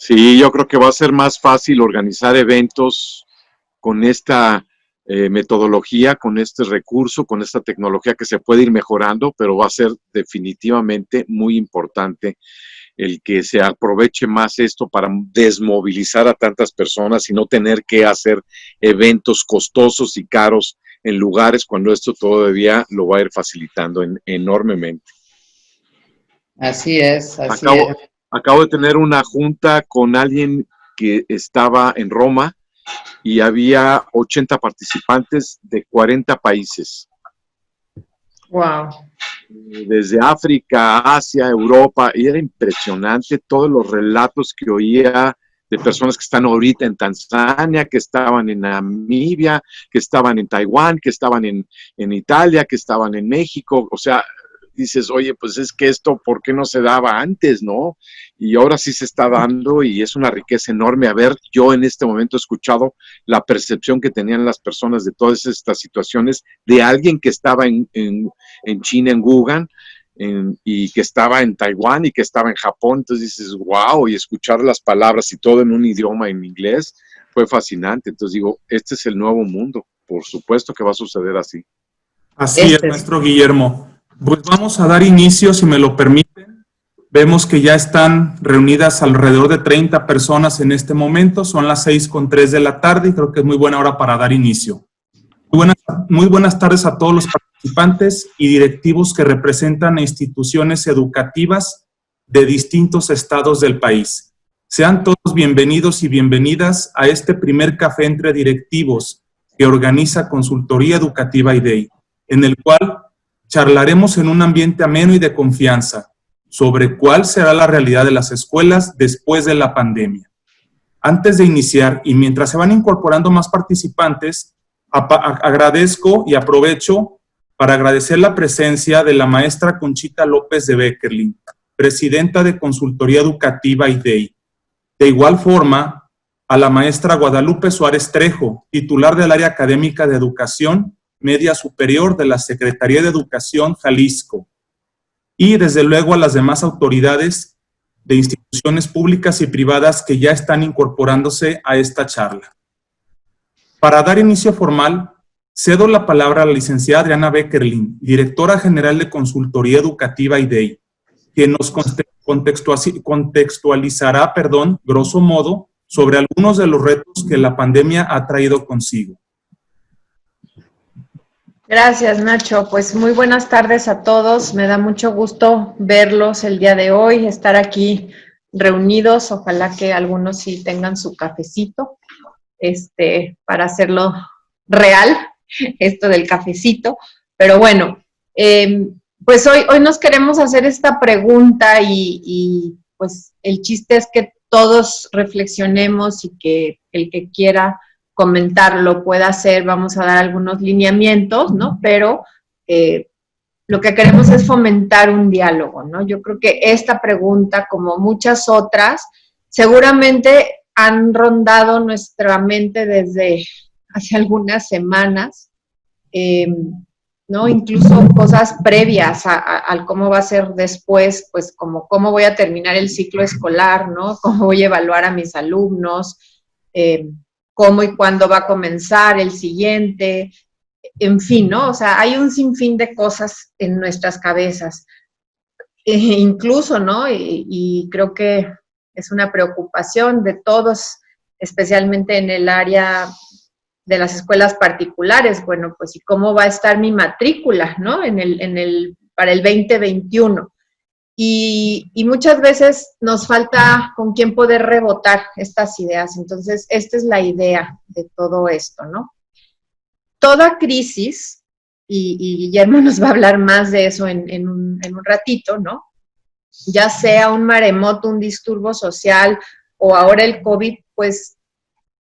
Sí, yo creo que va a ser más fácil organizar eventos con esta metodología, con este recurso, con esta tecnología que se puede ir mejorando, pero va a ser definitivamente muy importante el que se aproveche más esto para desmovilizar a tantas personas y no tener que hacer eventos costosos y caros en lugares cuando esto todavía lo va a ir facilitando enormemente. Así es, así es. Acabo, acabo de tener una junta con alguien que estaba en Roma y había 80 participantes de 40 países. Wow. Desde África, Asia, Europa, y era impresionante todos los relatos que oía de personas que están ahorita en Tanzania, que estaban en Namibia, que estaban en Taiwán, que estaban en Italia, que estaban en México. O sea, dices, oye, pues es que esto, ¿por qué no se daba antes, no? Y ahora sí se está dando y es una riqueza enorme haber yo en este momento escuchado la percepción que tenían las personas de todas estas situaciones de alguien que estaba en China, en Wuhan, y que estaba en Taiwán y que estaba en Japón. Entonces dices, wow, y escuchar las palabras y todo en un idioma en inglés fue fascinante. Entonces digo, este es el nuevo mundo. Por supuesto que va a suceder así. Así es, Este es. maestro Guillermo. Pues vamos a dar inicio, si me lo permiten. Vemos que ya están reunidas alrededor de 30 personas en este momento. Son las 6:03 de la tarde y creo que es muy buena hora para dar inicio. Muy buenas tardes a todos los participantes y directivos que representan a instituciones educativas de distintos estados del país. Sean todos bienvenidos y bienvenidas a este primer café entre directivos que organiza Consultoría Educativa IDEI, en el cual charlaremos en un ambiente ameno y de confianza sobre cuál será la realidad de las escuelas después de la pandemia. Antes de iniciar y mientras se van incorporando más participantes, agradezco y aprovecho para agradecer la presencia de la maestra Conchita López de Beckerlin, presidenta de Consultoría Educativa IDEI. De igual forma, a la maestra Guadalupe Suárez Trejo, titular del área académica de Educación Media Superior de la Secretaría de Educación Jalisco. Y desde luego a las demás autoridades de instituciones públicas y privadas que ya están incorporándose a esta charla. Para dar inicio formal, cedo la palabra a la licenciada Adriana Beckerlin, directora general de Consultoría Educativa IDEI, que nos contextualizará, grosso modo, sobre algunos de los retos que la pandemia ha traído consigo. Gracias, Nacho. Pues muy buenas tardes a todos. Me da mucho gusto verlos el día de hoy, estar aquí reunidos. Ojalá que algunos sí tengan su cafecito, para hacerlo real, esto del cafecito. Pero bueno, pues hoy nos queremos hacer esta pregunta y pues el chiste es que todos reflexionemos y que el que quiera comentarlo pueda hacer. Vamos a dar algunos lineamientos, ¿no? Pero lo que queremos es fomentar un diálogo, ¿no? Yo creo que esta pregunta, como muchas otras, seguramente han rondado nuestra mente desde hace algunas semanas, ¿no? Incluso cosas previas al cómo va a ser después, pues como cómo voy a terminar el ciclo escolar, ¿no? Cómo voy a evaluar a mis alumnos, cómo y cuándo va a comenzar el siguiente, en fin, ¿no? O sea, hay un sinfín de cosas en nuestras cabezas, incluso, ¿no? Y creo que es una preocupación de todos, especialmente en el área de las escuelas particulares. Bueno, pues, ¿y cómo va a estar mi matrícula, ¿no? Para el 2021. Y muchas veces nos falta con quién poder rebotar estas ideas. Entonces, esta es la idea de todo esto, ¿no? Toda crisis, y Guillermo nos va a hablar más de eso en un ratito, ¿no? Ya sea un maremoto, un disturbo social o ahora el COVID, pues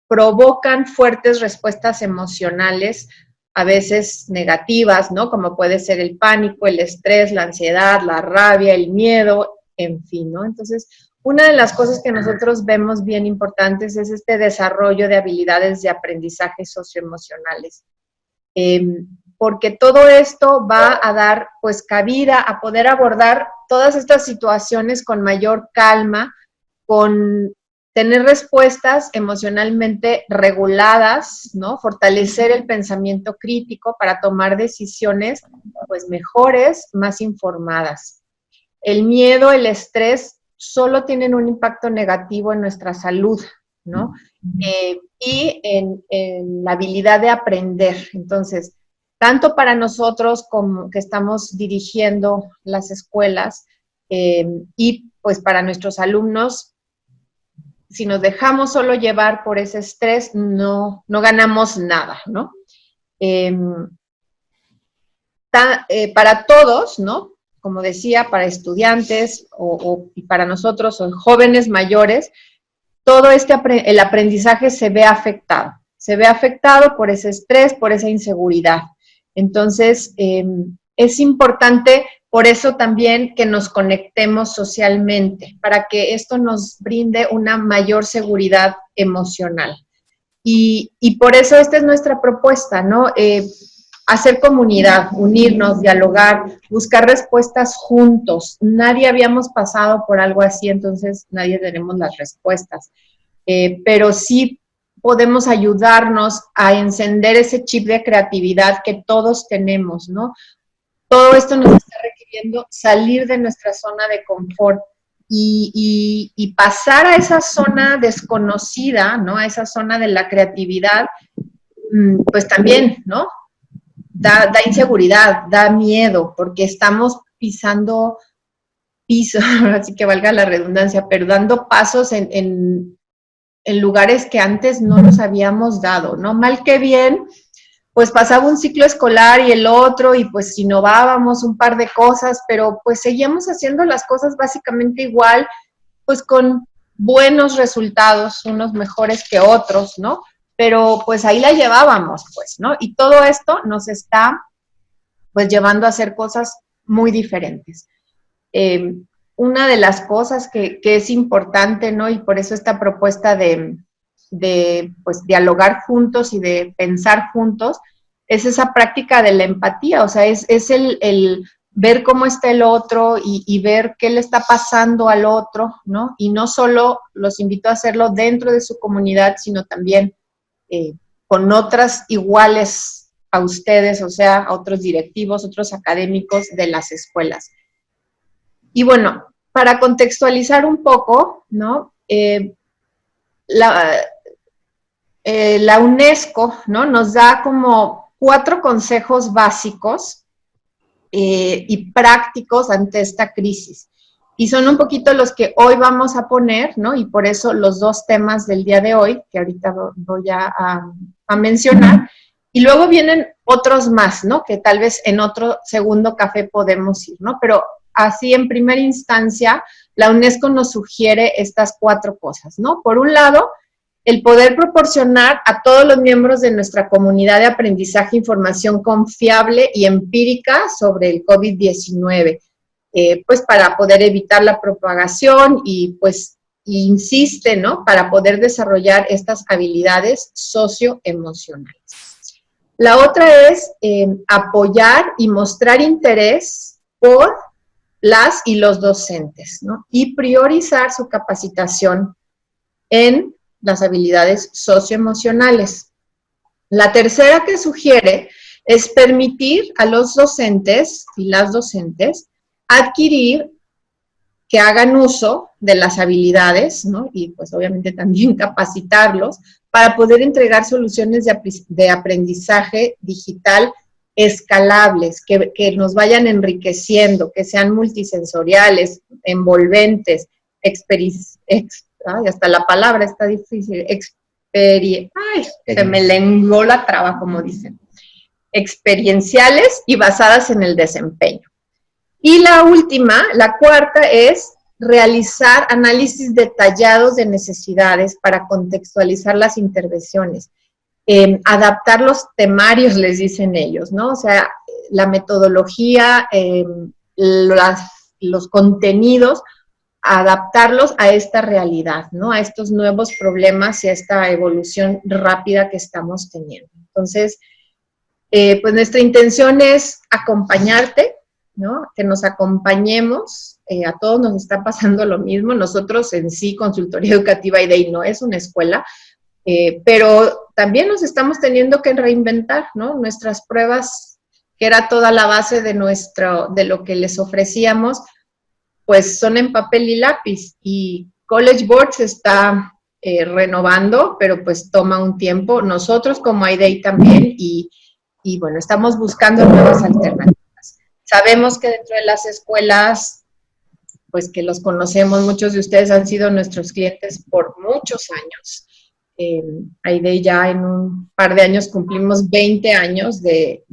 provocan fuertes respuestas emocionales, a veces negativas, ¿no? Como puede ser el pánico, el estrés, la ansiedad, la rabia, el miedo, en fin, ¿no? Entonces, una de las cosas que nosotros vemos bien importantes es este desarrollo de habilidades de aprendizaje socioemocionales. Porque todo esto va a dar, pues, cabida a poder abordar todas estas situaciones con mayor calma, con tener respuestas emocionalmente reguladas, ¿no? Fortalecer el pensamiento crítico para tomar decisiones, pues, mejores, más informadas. El miedo, el estrés, solo tienen un impacto negativo en nuestra salud, ¿no? Y en la habilidad de aprender. Entonces, tanto para nosotros como que estamos dirigiendo las escuelas y pues para nuestros alumnos, si nos dejamos solo llevar por ese estrés, no ganamos nada, ¿no? Para todos, ¿no? Como decía, para estudiantes y para nosotros, o jóvenes mayores, todo el aprendizaje se ve afectado. Se ve afectado por ese estrés, por esa inseguridad. Entonces, es importante por eso también que nos conectemos socialmente, para que esto nos brinde una mayor seguridad emocional. Y por eso esta es nuestra propuesta, ¿no? Hacer comunidad, unirnos, dialogar, buscar respuestas juntos. Nadie habíamos pasado por algo así, entonces nadie tenemos las respuestas. Pero sí podemos ayudarnos a encender ese chip de creatividad que todos tenemos, ¿no? Todo esto nos está requiriendo salir de nuestra zona de confort y pasar a esa zona desconocida, ¿no? A esa zona de la creatividad, pues también, ¿no? Da inseguridad, da miedo, porque estamos pisando piso, así que valga la redundancia, pero dando pasos en lugares que antes no nos habíamos dado, ¿no? Mal que bien, pues pasaba un ciclo escolar y el otro, y pues innovábamos un par de cosas, pero pues seguíamos haciendo las cosas básicamente igual, pues con buenos resultados, unos mejores que otros, ¿no? Pero pues ahí la llevábamos, pues, ¿no? Y todo esto nos está, pues, llevando a hacer cosas muy diferentes. Una de las cosas que es importante, ¿no? Y por eso esta propuesta de pues, dialogar juntos y de pensar juntos, es esa práctica de la empatía, o sea, es el ver cómo está el otro y ver qué le está pasando al otro, ¿no? Y no solo los invito a hacerlo dentro de su comunidad, sino también con otras iguales a ustedes, o sea, a otros directivos, otros académicos de las escuelas. Y bueno, para contextualizar un poco, ¿no? La UNESCO, ¿no? Nos da como 4 consejos básicos y prácticos ante esta crisis. Y son un poquito los que hoy vamos a poner, ¿no? Y por eso los 2 temas del día de hoy, que ahorita voy a mencionar. Y luego vienen otros más, ¿no? Que tal vez en otro segundo café podemos ir, ¿no? Pero así, en primera instancia, la UNESCO nos sugiere estas 4 cosas, ¿no? Por un lado, el poder proporcionar a todos los miembros de nuestra comunidad de aprendizaje información confiable y empírica sobre el COVID-19, pues para poder evitar la propagación y pues insiste, ¿no? Para poder desarrollar estas habilidades socioemocionales. La otra es apoyar y mostrar interés por las y los docentes, ¿no? Y priorizar su capacitación en las habilidades socioemocionales. La tercera que sugiere es permitir a los docentes y las docentes adquirir, que hagan uso de las habilidades, ¿no? Y pues obviamente también capacitarlos para poder entregar soluciones de aprendizaje digital escalables, que nos vayan enriqueciendo, que sean multisensoriales, envolventes, hasta la palabra está difícil, se me lenguó la traba, como dicen, experienciales y basadas en el desempeño. Y la última, la cuarta, es realizar análisis detallados de necesidades para contextualizar las intervenciones, adaptar los temarios, les dicen ellos, ¿no? O sea, la metodología, los contenidos, adaptarlos a esta realidad, ¿no? A estos nuevos problemas y a esta evolución rápida que estamos teniendo. Entonces, pues nuestra intención es acompañarte, ¿no? Que nos acompañemos, a todos nos está pasando lo mismo, nosotros en sí, Consultoría Educativa IDEI no es una escuela, pero también nos estamos teniendo que reinventar, ¿no? Nuestras pruebas, que era toda la base de lo que les ofrecíamos, pues son en papel y lápiz, y College Board se está renovando, pero pues toma un tiempo, nosotros como IDEI también, y bueno, estamos buscando nuevas alternativas. Sabemos que dentro de las escuelas, pues que los conocemos, muchos de ustedes han sido nuestros clientes por muchos años. IDEI ya en un par de años cumplimos 20 años de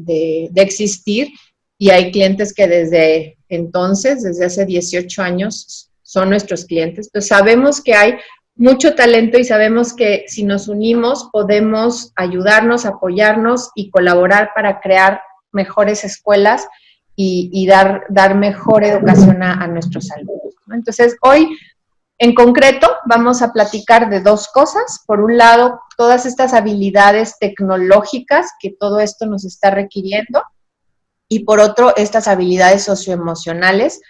existir, y hay clientes que desde entonces, desde hace 18 años, son nuestros clientes. Entonces sabemos que hay mucho talento y sabemos que si nos unimos podemos ayudarnos, apoyarnos y colaborar para crear mejores escuelas y dar mejor educación a nuestros alumnos, ¿no? Entonces, hoy, en concreto, vamos a platicar de dos cosas. Por un lado, todas estas habilidades tecnológicas que todo esto nos está requiriendo, y por otro, estas habilidades socioemocionales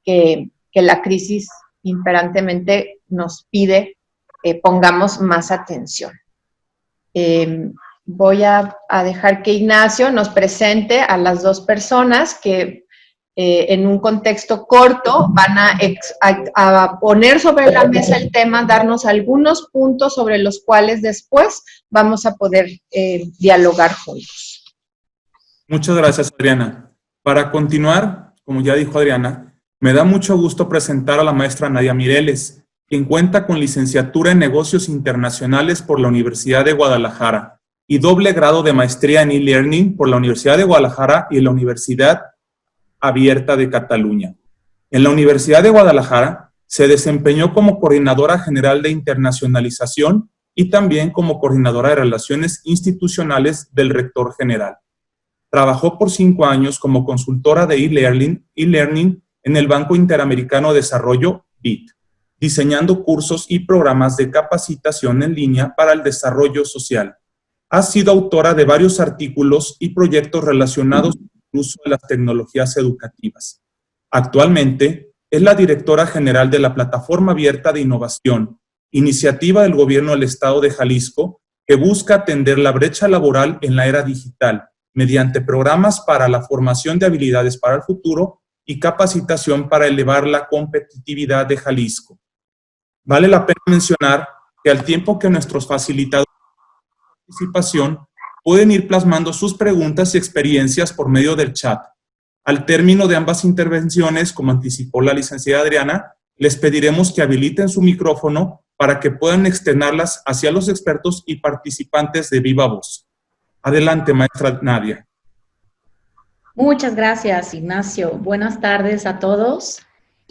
que la crisis imperantemente nos pide pongamos más atención. Voy a dejar que Ignacio nos presente a las dos personas que en un contexto corto van a poner sobre la mesa el tema, darnos algunos puntos sobre los cuales después vamos a poder dialogar juntos. Muchas gracias, Adriana. Para continuar, como ya dijo Adriana, me da mucho gusto presentar a la maestra Nadia Mireles, quien cuenta con licenciatura en Negocios Internacionales por la Universidad de Guadalajara y doble grado de maestría en e-learning por la Universidad de Guadalajara y la Universidad Abierta de Cataluña. En la Universidad de Guadalajara se desempeñó como coordinadora general de internacionalización y también como coordinadora de relaciones institucionales del rector general. Trabajó por 5 años como consultora de e-learning en el Banco Interamericano de Desarrollo, BID, diseñando cursos y programas de capacitación en línea para el desarrollo social. Ha sido autora de varios artículos y proyectos relacionados con el uso de las tecnologías educativas. Actualmente es la directora general de la Plataforma Abierta de Innovación, iniciativa del Gobierno del Estado de Jalisco que busca atender la brecha laboral en la era digital mediante programas para la formación de habilidades para el futuro y capacitación para elevar la competitividad de Jalisco. Vale la pena mencionar que al tiempo que nuestros facilitadores de participación pueden ir plasmando sus preguntas y experiencias por medio del chat. Al término de ambas intervenciones, como anticipó la licenciada Adriana, les pediremos que habiliten su micrófono para que puedan externarlas hacia los expertos y participantes de viva voz. Adelante, maestra Nadia. Muchas gracias, Ignacio. Buenas tardes a todos.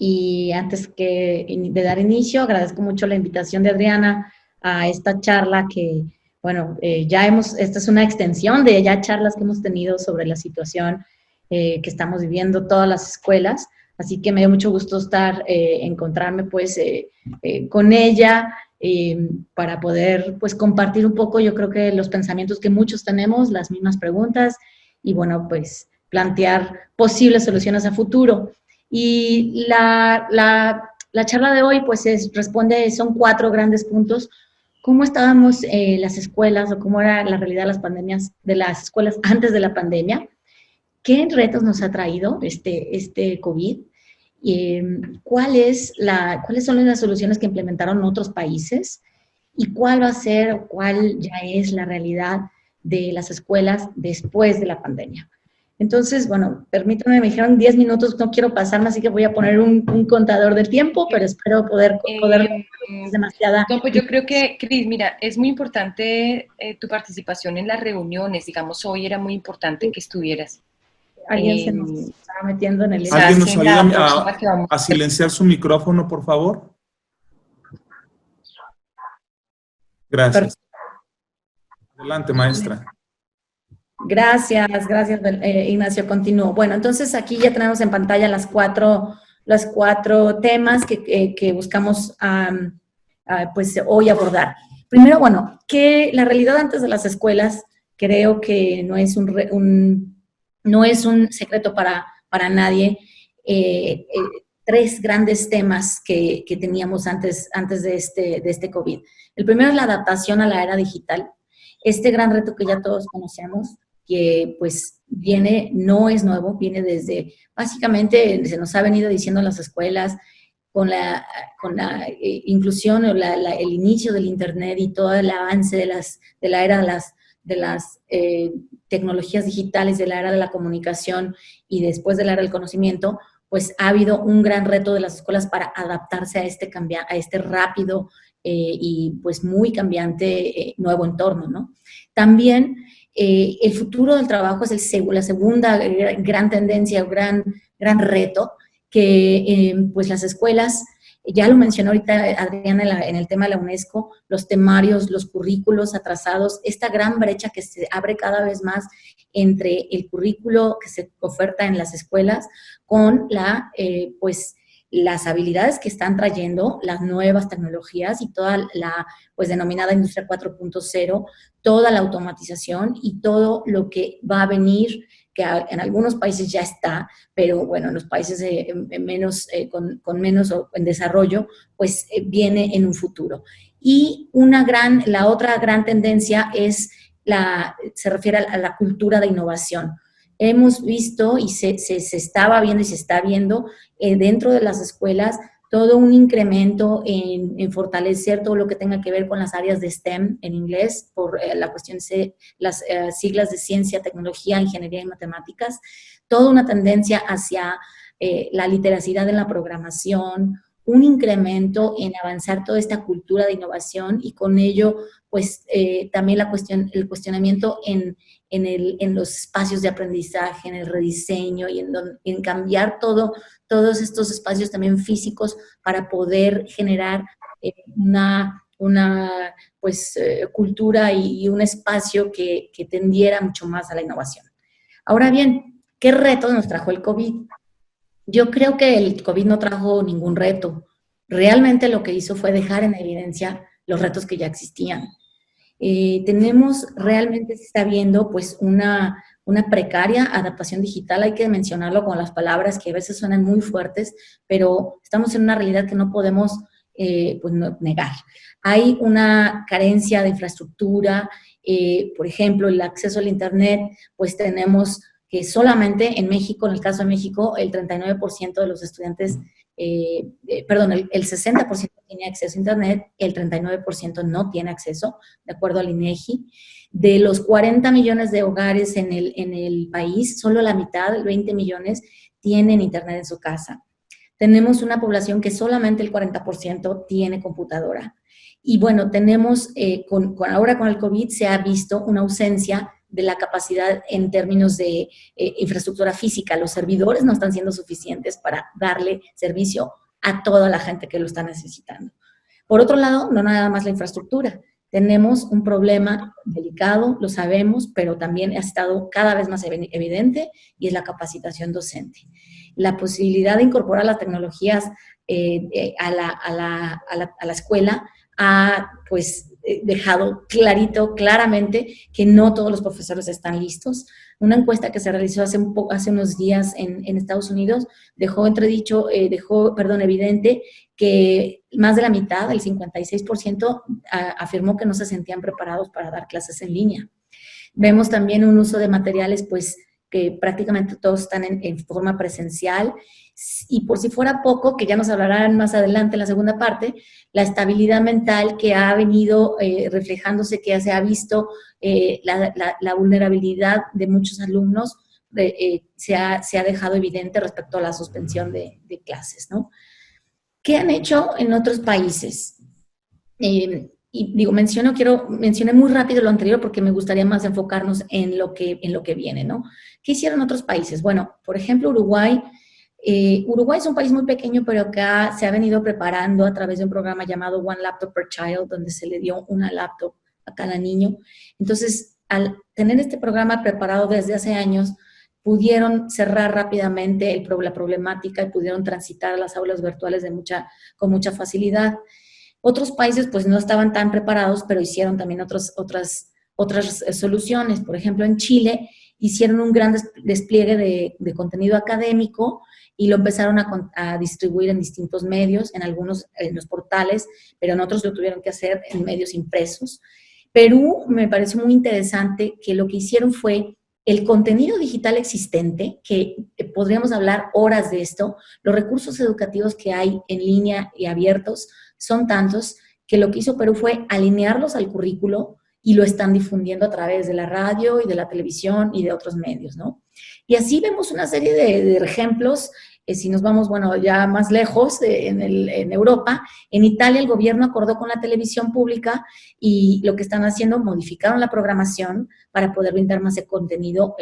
Y antes de dar inicio, agradezco mucho la invitación de Adriana a esta charla que, bueno, esta es una extensión de ya charlas que hemos tenido sobre la situación que estamos viviendo todas las escuelas. Así que me dio mucho gusto encontrarme pues con ella para poder pues compartir un poco, yo creo que los pensamientos que muchos tenemos, las mismas preguntas y bueno, pues plantear posibles soluciones a futuro. Y la charla de hoy pues son 4 grandes puntos. ¿Cómo estábamos las escuelas o cómo era la realidad de las escuelas antes de la pandemia? ¿Qué retos nos ha traído este COVID? ¿Cuáles son las soluciones que implementaron otros países? ¿Y cuál va a ser o cuál ya es la realidad de las escuelas después de la pandemia? Entonces, bueno, permítanme, me dijeron 10 minutos, no quiero pasarme, así que voy a poner un contador de tiempo, pero espero poder demasiada... No, pues yo creo que, Cris, mira, es muy importante tu participación en las reuniones, digamos, hoy era muy importante que estuvieras. Alguien se nos estaba metiendo en el... ¿Alguien nos ayuda a silenciar su micrófono, por favor? Gracias. Adelante, maestra. Gracias, Ignacio, continúo. Bueno, entonces aquí ya tenemos en pantalla las cuatro temas que buscamos pues hoy abordar. Primero, bueno, que la realidad antes de las escuelas creo que no es un secreto para para nadie, 3 grandes temas que teníamos antes de este COVID. El primero es la adaptación a la era digital. Este gran reto que ya todos conocemos, que pues no es nuevo, viene desde, básicamente se nos ha venido diciendo en las escuelas, con la inclusión o el inicio del Internet y todo el avance de la era de las tecnologías digitales, de la era de la comunicación y después de la era del conocimiento, pues ha habido un gran reto de las escuelas para adaptarse a este rápido y pues muy cambiante nuevo entorno, ¿no? También el futuro del trabajo es la segunda gran tendencia, gran reto, que pues las escuelas, ya lo mencionó ahorita Adriana en el tema de la UNESCO, los temarios, los currículos atrasados, esta gran brecha que se abre cada vez más entre el currículo que se oferta en las escuelas con pues las habilidades que están trayendo las nuevas tecnologías y toda la pues denominada industria 4.0, toda la automatización y todo lo que va a venir, que en algunos países ya está, pero bueno, en los países con menos en desarrollo, pues viene en un futuro. Y la otra gran tendencia se refiere a la cultura de innovación. Hemos visto y se estaba viendo y se está viendo dentro de las escuelas todo un incremento en fortalecer todo lo que tenga que ver con las áreas de STEM en inglés, por la cuestión de las siglas de ciencia, tecnología, ingeniería y matemáticas, toda una tendencia hacia la literacidad en la programación, un incremento en avanzar toda esta cultura de innovación y con ello, pues, también el cuestionamiento en los espacios de aprendizaje, en el rediseño y en cambiar todos estos espacios también físicos para poder generar una cultura y un espacio que tendiera mucho más a la innovación. Ahora bien, ¿qué retos nos trajo el COVID? Yo creo que el COVID no trajo ningún reto. Realmente lo que hizo fue dejar en evidencia los retos que ya existían. Realmente se está viendo pues una precaria adaptación digital, hay que mencionarlo con las palabras que a veces suenan muy fuertes, pero estamos en una realidad que no podemos negar. Hay una carencia de infraestructura, por ejemplo, el acceso al Internet, pues tenemos que solamente en México, en el caso de México, el 39% de los estudiantes, el 60% tiene acceso a Internet, el 39% no tiene acceso, de acuerdo al INEGI. De los 40 millones de hogares en el país, solo la mitad, 20 millones, tienen Internet en su casa. Tenemos una población que solamente el 40% tiene computadora. Y bueno, tenemos, ahora con el COVID se ha visto una ausencia de la capacidad en términos de infraestructura física. Los servidores no están siendo suficientes para darle servicio a toda la gente que lo está necesitando. Por otro lado, no nada más la infraestructura. Tenemos un problema delicado, lo sabemos, pero también ha estado cada vez más evidente y es la capacitación docente. La posibilidad de incorporar las tecnologías a la escuela ha pues dejado claramente que no todos los profesores están listos. Una encuesta que se realizó hace unos días en Estados Unidos dejó evidente que más de la mitad, el 56%, afirmó que no se sentían preparados para dar clases en línea. Vemos también un uso de materiales, pues, que prácticamente todos están en forma presencial. Y por si fuera poco, que ya nos hablarán más adelante en la segunda parte, la estabilidad mental que ha venido reflejándose, que se ha visto la vulnerabilidad de muchos alumnos, se ha dejado evidente respecto a la suspensión de clases, ¿no? ¿Qué han hecho en otros países? Y digo, mencioné muy rápido lo anterior porque me gustaría más enfocarnos en lo que viene, ¿no? ¿Qué hicieron otros países? Bueno, por ejemplo, Uruguay. Uruguay es un país muy pequeño, pero que se ha venido preparando a través de un programa llamado One Laptop per Child, donde se le dio una laptop a cada niño. Entonces, al tener este programa preparado desde hace años, pudieron cerrar rápidamente la problemática y pudieron transitar a las aulas virtuales con mucha facilidad. Otros países pues no estaban tan preparados, pero hicieron también otras soluciones. Por ejemplo, en Chile hicieron un gran despliegue de contenido académico y lo empezaron a distribuir en distintos medios, en algunos en los portales, pero en otros lo tuvieron que hacer en medios impresos. Perú me pareció muy interesante que lo que hicieron fue el contenido digital existente, que podríamos hablar horas de esto, los recursos educativos que hay en línea y abiertos son tantos que lo que hizo Perú fue alinearlos al currículo y lo están difundiendo a través de la radio y de la televisión y de otros medios, ¿no? Y así vemos una serie de ejemplos. Si nos vamos, bueno, ya más lejos, en Europa, en Italia el gobierno acordó con la televisión pública y lo que están haciendo, modificaron la programación para poder brindar más de contenido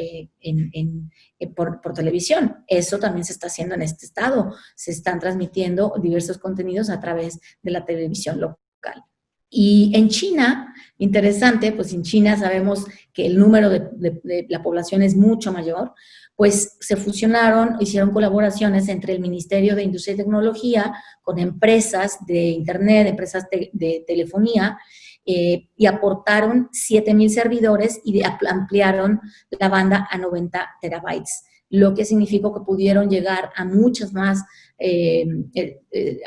por televisión. Eso también se está haciendo en este estado. Se están transmitiendo diversos contenidos a través de la televisión local. Y en China, interesante, pues en China sabemos que el número de la población es mucho mayor, pues se fusionaron, hicieron colaboraciones entre el Ministerio de Industria y Tecnología con empresas de Internet, empresas de telefonía, y aportaron 7,000 servidores y ampliaron la banda a 90 terabytes, lo que significó que pudieron llegar a muchas más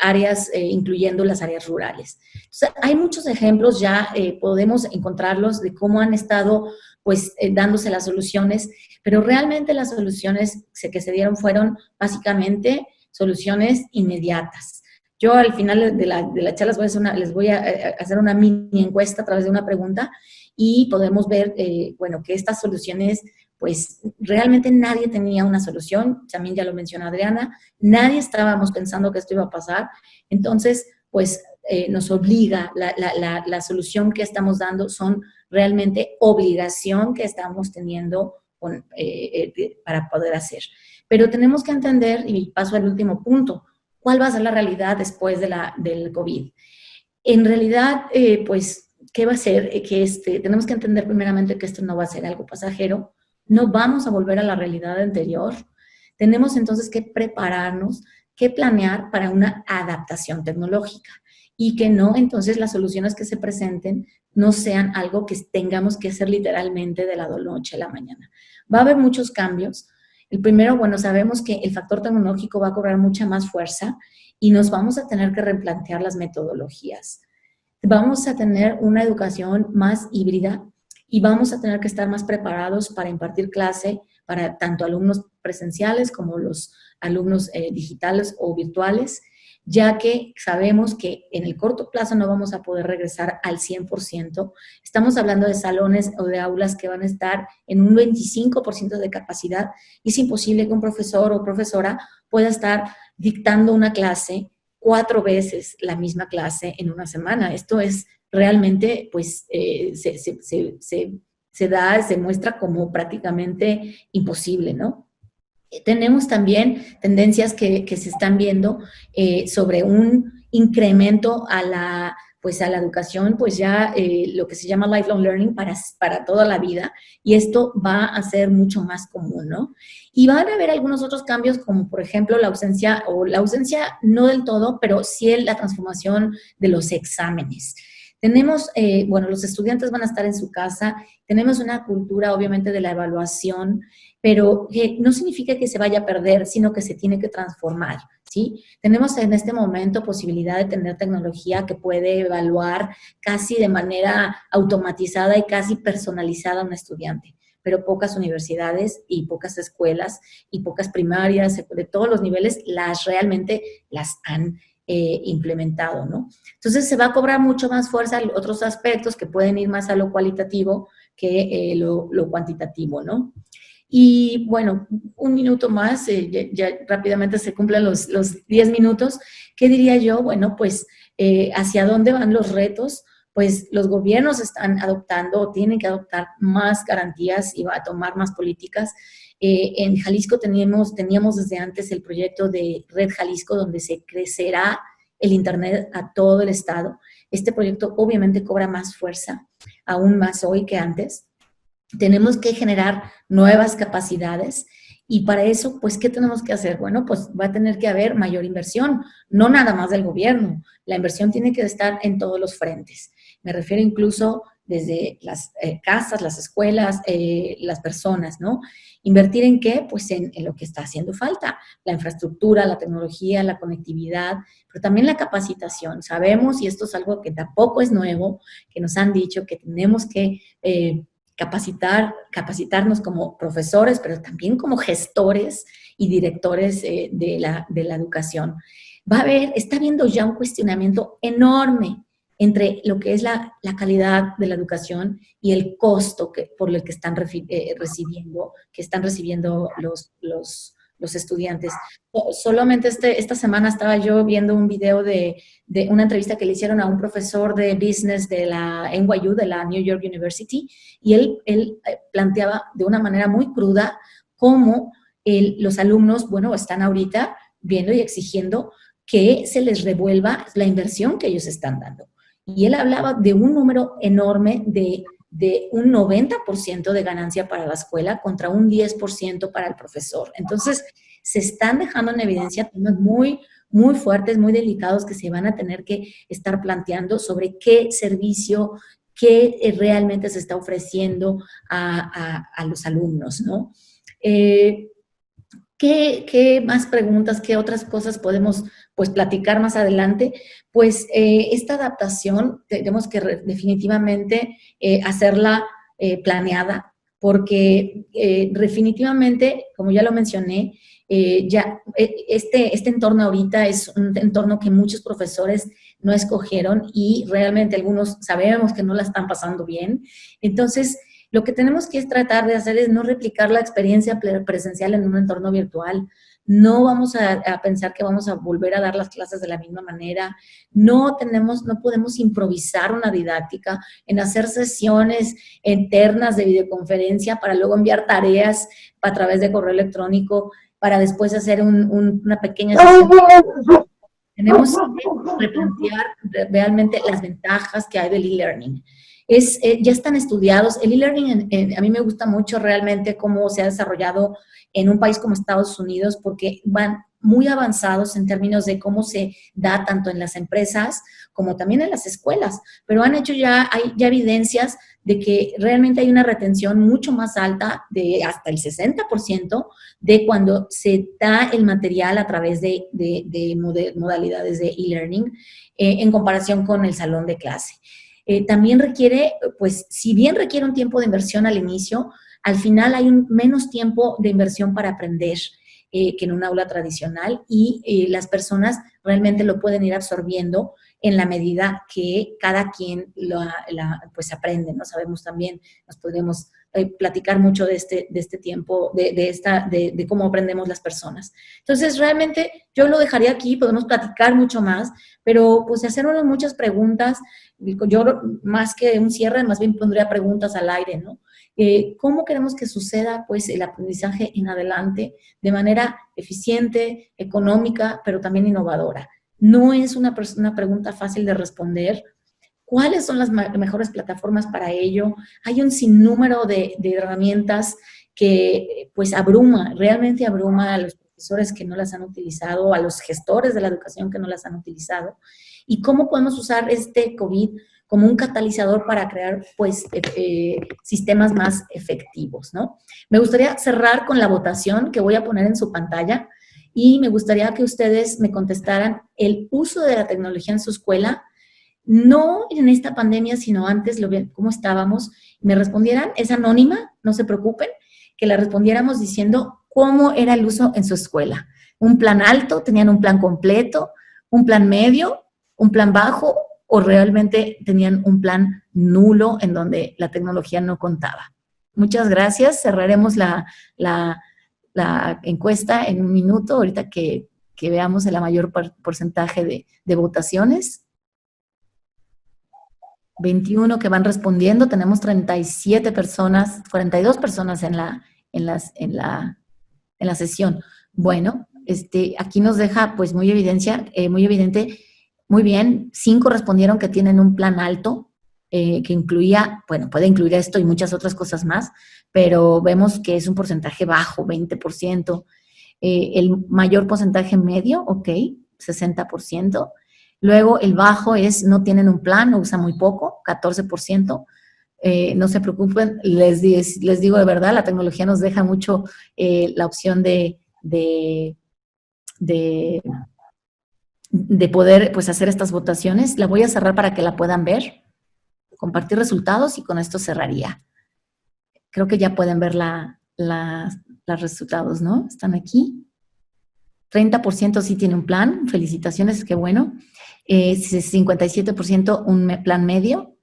áreas, incluyendo las áreas rurales. Entonces, hay muchos ejemplos, ya podemos encontrarlos de cómo han estado pues dándose las soluciones, pero realmente las soluciones que se dieron fueron básicamente soluciones inmediatas. Yo al final de la charla les voy a hacer una mini encuesta a través de una pregunta y podemos ver, bueno, que estas soluciones, pues realmente nadie tenía una solución, también ya lo mencionó Adriana, nadie estábamos pensando que esto iba a pasar, entonces, pues nos obliga, la solución que estamos dando son realmente obligación que estamos teniendo para poder hacer. Pero tenemos que entender, y paso al último punto, ¿cuál va a ser la realidad después del COVID? En realidad, pues, ¿qué va a ser? Tenemos que entender primeramente que esto no va a ser algo pasajero, no vamos a volver a la realidad anterior. Tenemos entonces que prepararnos, que planear para una adaptación tecnológica y que no, entonces, las soluciones que se presenten no sean algo que tengamos que hacer literalmente de la noche a la mañana. Va a haber muchos cambios. El primero, bueno, sabemos que el factor tecnológico va a cobrar mucha más fuerza y nos vamos a tener que replantear las metodologías. Vamos a tener una educación más híbrida y vamos a tener que estar más preparados para impartir clase para tanto alumnos presenciales como los alumnos digitales o virtuales, ya que sabemos que en el corto plazo no vamos a poder regresar al 100%. Estamos hablando de salones o de aulas que van a estar en un 25% de capacidad y es imposible que un profesor o profesora pueda estar dictando una clase 4 veces la misma clase en una semana. Esto es realmente, pues, se muestra como prácticamente imposible, ¿no? Tenemos también tendencias que se están viendo sobre un incremento a la educación, pues ya lo que se llama lifelong learning para toda la vida, y esto va a ser mucho más común, ¿no? Y van a haber algunos otros cambios, como por ejemplo la ausencia no del todo, pero sí la transformación de los exámenes. Tenemos, bueno, los estudiantes van a estar en su casa, tenemos una cultura obviamente de la evaluación, pero no significa que se vaya a perder, sino que se tiene que transformar, ¿sí? Tenemos en este momento posibilidad de tener tecnología que puede evaluar casi de manera automatizada y casi personalizada a un estudiante, pero pocas universidades y pocas escuelas y pocas primarias de todos los niveles realmente las han implementado, ¿no? Entonces se va a cobrar mucho más fuerza otros aspectos que pueden ir más a lo cualitativo que lo cuantitativo, ¿no? Y bueno, un minuto más, ya rápidamente se cumplen los 10 minutos. ¿Qué diría yo? Bueno, pues, ¿hacia dónde van los retos? Pues los gobiernos están adoptando o tienen que adoptar más garantías y va a tomar más políticas. En Jalisco teníamos desde antes el proyecto de Red Jalisco, donde se crecerá el Internet a todo el estado. Este proyecto obviamente cobra más fuerza, aún más hoy que antes. Tenemos que generar nuevas capacidades y para eso, pues, ¿qué tenemos que hacer? Bueno, pues va a tener que haber mayor inversión, no nada más del gobierno. La inversión tiene que estar en todos los frentes. Me refiero incluso desde las casas, las escuelas, las personas, ¿no? ¿Invertir en qué? Pues en lo que está haciendo falta, la infraestructura, la tecnología, la conectividad, pero también la capacitación. Sabemos, y esto es algo que tampoco es nuevo, que nos han dicho que tenemos que capacitarnos como profesores, pero también como gestores y directores de la educación. Está habiendo ya un cuestionamiento enorme entre lo que es la calidad de la educación y el costo por el que están recibiendo los estudiantes. Solamente esta semana estaba yo viendo un video de una entrevista que le hicieron a un profesor de business de la NYU, de la New York University, y él planteaba de una manera muy cruda cómo los alumnos, bueno, están ahorita viendo y exigiendo que se les revuelva la inversión que ellos están dando. Y él hablaba de un número enorme de un 90% de ganancia para la escuela contra un 10% para el profesor. Entonces, se están dejando en evidencia temas muy, muy fuertes, muy delicados que se van a tener que estar planteando sobre qué servicio, qué realmente se está ofreciendo a los alumnos, ¿no? ¿Qué más preguntas, qué otras cosas podemos pues platicar más adelante? Pues esta adaptación tenemos que definitivamente hacerla planeada, porque definitivamente, como ya lo mencioné, este entorno ahorita es un entorno que muchos profesores no escogieron y realmente algunos sabemos que no la están pasando bien. Entonces, lo que tenemos que tratar de hacer es no replicar la experiencia presencial en un entorno virtual. No vamos a pensar que vamos a volver a dar las clases de la misma manera. No podemos improvisar una didáctica en hacer sesiones internas de videoconferencia para luego enviar tareas a través de correo electrónico para después hacer una pequeña sesión. Tenemos que replantear realmente las ventajas que hay del e-learning. Ya están estudiados. El e-learning, a mí me gusta mucho realmente cómo se ha desarrollado en un país como Estados Unidos, porque van muy avanzados en términos de cómo se da tanto en las empresas como también en las escuelas, pero hay ya evidencias de que realmente hay una retención mucho más alta, de hasta el 60%, de cuando se da el material a través de modalidades de e-learning en comparación con el salón de clase. También requiere, pues, si bien requiere un tiempo de inversión al inicio, al final hay menos tiempo de inversión para aprender que en un aula tradicional y las personas realmente lo pueden ir absorbiendo en la medida que cada quien pues aprende, ¿no? Sabemos también, nos podríamos platicar mucho de este tiempo, de cómo aprendemos las personas. Entonces, realmente yo lo dejaría aquí, podemos platicar mucho más, pero pues hacernos muchas preguntas. Yo más que un cierre, más bien pondría preguntas al aire, ¿no? ¿Cómo queremos que suceda pues el aprendizaje en adelante de manera eficiente, económica, pero también innovadora? No es una pregunta fácil de responder. ¿Cuáles son las mejores plataformas para ello? Hay un sinnúmero de herramientas que pues realmente abruma a los profesores que no las han utilizado, a los gestores de la educación que no las han utilizado. ¿Y cómo podemos usar este COVID como un catalizador para crear pues sistemas más efectivos, ¿no? Me gustaría cerrar con la votación que voy a poner en su pantalla y me gustaría que ustedes me contestaran el uso de la tecnología en su escuela, no en esta pandemia, sino antes, cómo estábamos, me respondieran, es anónima, no se preocupen, que la respondiéramos diciendo cómo era el uso en su escuela. ¿Un plan alto? ¿Tenían un plan completo? ¿Un plan medio? ¿Un plan bajo? ¿O realmente tenían un plan nulo en donde la tecnología no contaba? Muchas gracias. Cerraremos la encuesta en un minuto, ahorita que veamos el mayor porcentaje de votaciones. 21 que van respondiendo, tenemos 37 personas, 42 personas en la sesión. Bueno, aquí nos deja pues muy evidente, muy bien, 5 respondieron que tienen un plan alto, que incluía, bueno, puede incluir esto y muchas otras cosas más, pero vemos que es un porcentaje bajo, 20%. El mayor porcentaje medio, ok, 60%. Luego el bajo es no tienen un plan, lo usan muy poco, 14%. no se preocupen, les digo de verdad, la tecnología nos deja mucho la opción de poder pues hacer estas votaciones. La voy a cerrar para que la puedan ver, compartir resultados y con esto cerraría. Creo que ya pueden ver los resultados, ¿no? Están aquí. 30% sí tiene un plan, felicitaciones, qué bueno. 57% un plan medio,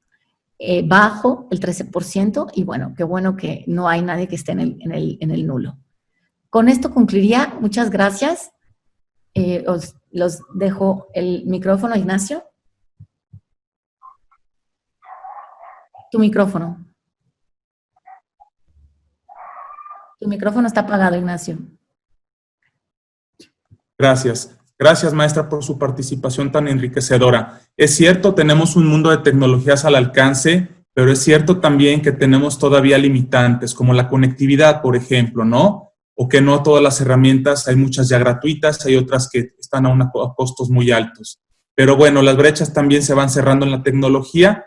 bajo el 13%, y bueno, qué bueno que no hay nadie que esté en el nulo. Con esto concluiría, muchas gracias. Los dejo el micrófono, Ignacio. Tu micrófono. Tu micrófono está apagado, Ignacio. Gracias. Gracias, maestra, por su participación tan enriquecedora. Es cierto, tenemos un mundo de tecnologías al alcance, pero es cierto también que tenemos todavía limitantes, como la conectividad, por ejemplo, ¿no? O que no todas las herramientas, hay muchas ya gratuitas, hay otras que están a costos muy altos. Pero bueno, las brechas también se van cerrando en la tecnología.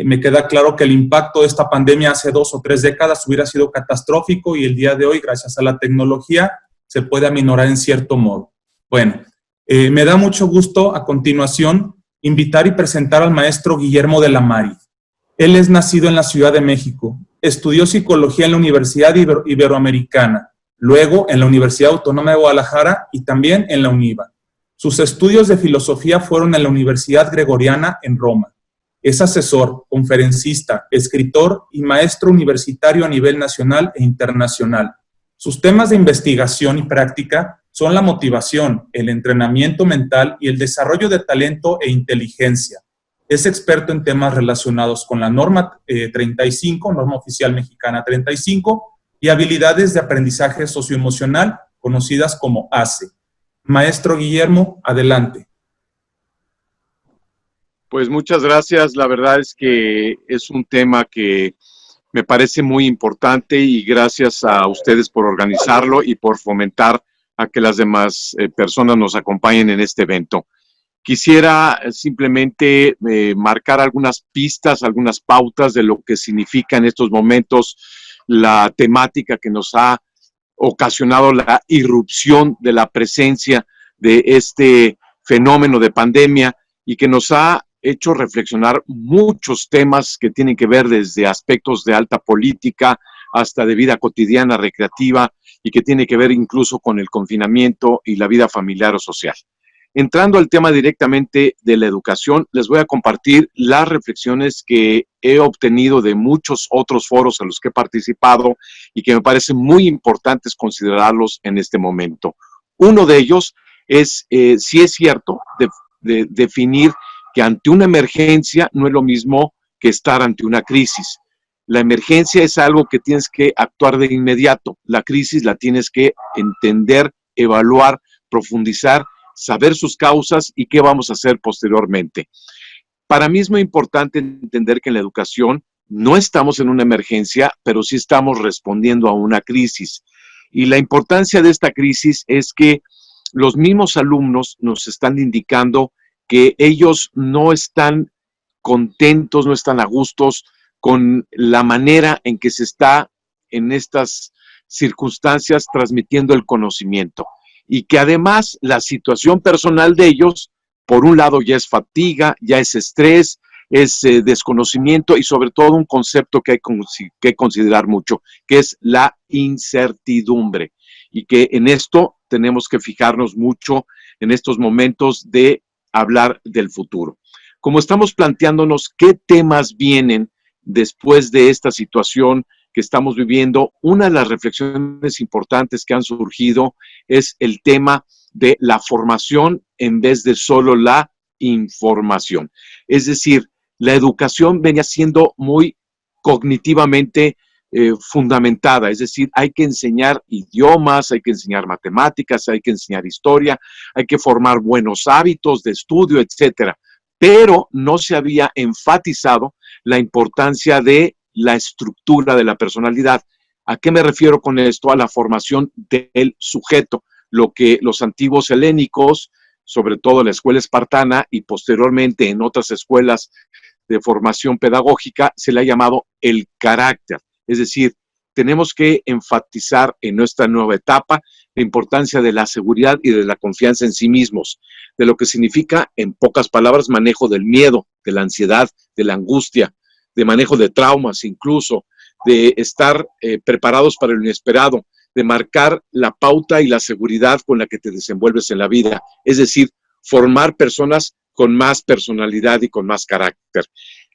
Me queda claro que el impacto de esta pandemia hace 2 o 3 décadas hubiera sido catastrófico y el día de hoy, gracias a la tecnología, se puede aminorar en cierto modo. Bueno, me da mucho gusto a continuación invitar y presentar al maestro Guillermo de la Mari. Él es nacido en la Ciudad de México, estudió psicología en la Universidad Iberoamericana, luego en la Universidad Autónoma de Guadalajara y también en la UNIVA. Sus estudios de filosofía fueron en la Universidad Gregoriana en Roma. Es asesor, conferencista, escritor y maestro universitario a nivel nacional e internacional. Sus temas de investigación y práctica son la motivación, el entrenamiento mental y el desarrollo de talento e inteligencia. Es experto en temas relacionados con la norma 35, norma oficial mexicana 35, y habilidades de aprendizaje socioemocional, conocidas como ACE. Maestro Guillermo, adelante. Pues muchas gracias. La verdad es que es un tema que me parece muy importante y gracias a ustedes por organizarlo y por fomentar a que las demás personas nos acompañen en este evento. Quisiera simplemente marcar algunas pistas, algunas pautas de lo que significa en estos momentos la temática que nos ha ocasionado la irrupción de la presencia de este fenómeno de pandemia y que nos ha hecho reflexionar muchos temas que tienen que ver desde aspectos de alta política hasta de vida cotidiana, recreativa, y que tiene que ver incluso con el confinamiento y la vida familiar o social. Entrando al tema directamente de la educación, les voy a compartir las reflexiones que he obtenido de muchos otros foros a los que he participado y que me parecen muy importantes considerarlos en este momento. Uno de ellos es, si es cierto, de definir que ante una emergencia no es lo mismo que estar ante una crisis. La emergencia es algo que tienes que actuar de inmediato. La crisis la tienes que entender, evaluar, profundizar, saber sus causas y qué vamos a hacer posteriormente. Para mí es muy importante entender que en la educación no estamos en una emergencia, pero sí estamos respondiendo a una crisis. Y la importancia de esta crisis es que los mismos alumnos nos están indicando que ellos no están contentos, no están a gustos con la manera en que se está en estas circunstancias transmitiendo el conocimiento. Y que además la situación personal de ellos, por un lado ya es fatiga, ya es estrés, es desconocimiento y sobre todo un concepto que hay que considerar mucho, que es la incertidumbre. Y que en esto tenemos que fijarnos mucho en estos momentos de hablar del futuro. Como estamos planteándonos qué temas vienen después de esta situación que estamos viviendo, una de las reflexiones importantes que han surgido es el tema de la formación en vez de solo la información. Es decir, la educación venía siendo muy cognitivamente fundamentada, es decir, hay que enseñar idiomas, hay que enseñar matemáticas, hay que enseñar historia, hay que formar buenos hábitos de estudio, etcétera. Pero no se había enfatizado la importancia de la estructura de la personalidad. ¿A qué me refiero con esto? A la formación del sujeto, lo que los antiguos helénicos, sobre todo la escuela espartana y posteriormente en otras escuelas de formación pedagógica se le ha llamado el carácter. Es decir, tenemos que enfatizar en nuestra nueva etapa la importancia de la seguridad y de la confianza en sí mismos, de lo que significa, en pocas palabras, manejo del miedo, de la ansiedad, de la angustia, de manejo de traumas incluso, de estar preparados para lo inesperado, de marcar la pauta y la seguridad con la que te desenvuelves en la vida. Es decir, formar personas con más personalidad y con más carácter.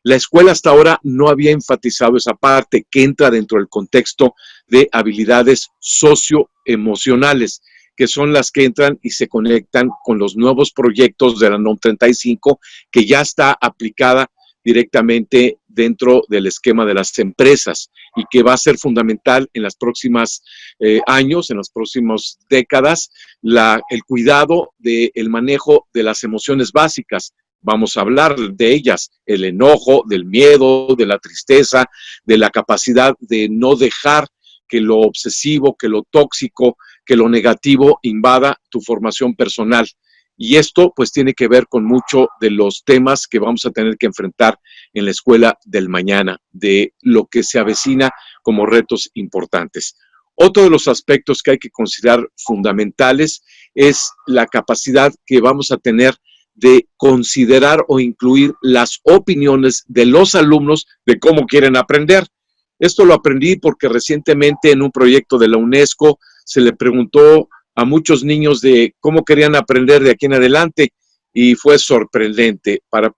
La escuela hasta ahora no había enfatizado esa parte que entra dentro del contexto de habilidades socioemocionales, que son las que entran y se conectan con los nuevos proyectos de la NOM 35, que ya está aplicada directamente dentro del esquema de las empresas y que va a ser fundamental en los próximos años, en las próximas décadas, el cuidado del manejo de las emociones básicas. Vamos a hablar de ellas, el enojo, del miedo, de la tristeza, de la capacidad de no dejar que lo obsesivo, que lo tóxico, que lo negativo invada tu formación personal. Y esto pues tiene que ver con mucho de los temas que vamos a tener que enfrentar en la escuela del mañana, de lo que se avecina como retos importantes. Otro de los aspectos que hay que considerar fundamentales es la capacidad que vamos a tener de considerar o incluir las opiniones de los alumnos de cómo quieren aprender. Esto lo aprendí porque recientemente en un proyecto de la UNESCO se le preguntó a muchos niños de cómo querían aprender de aquí en adelante y fue sorprendente. Para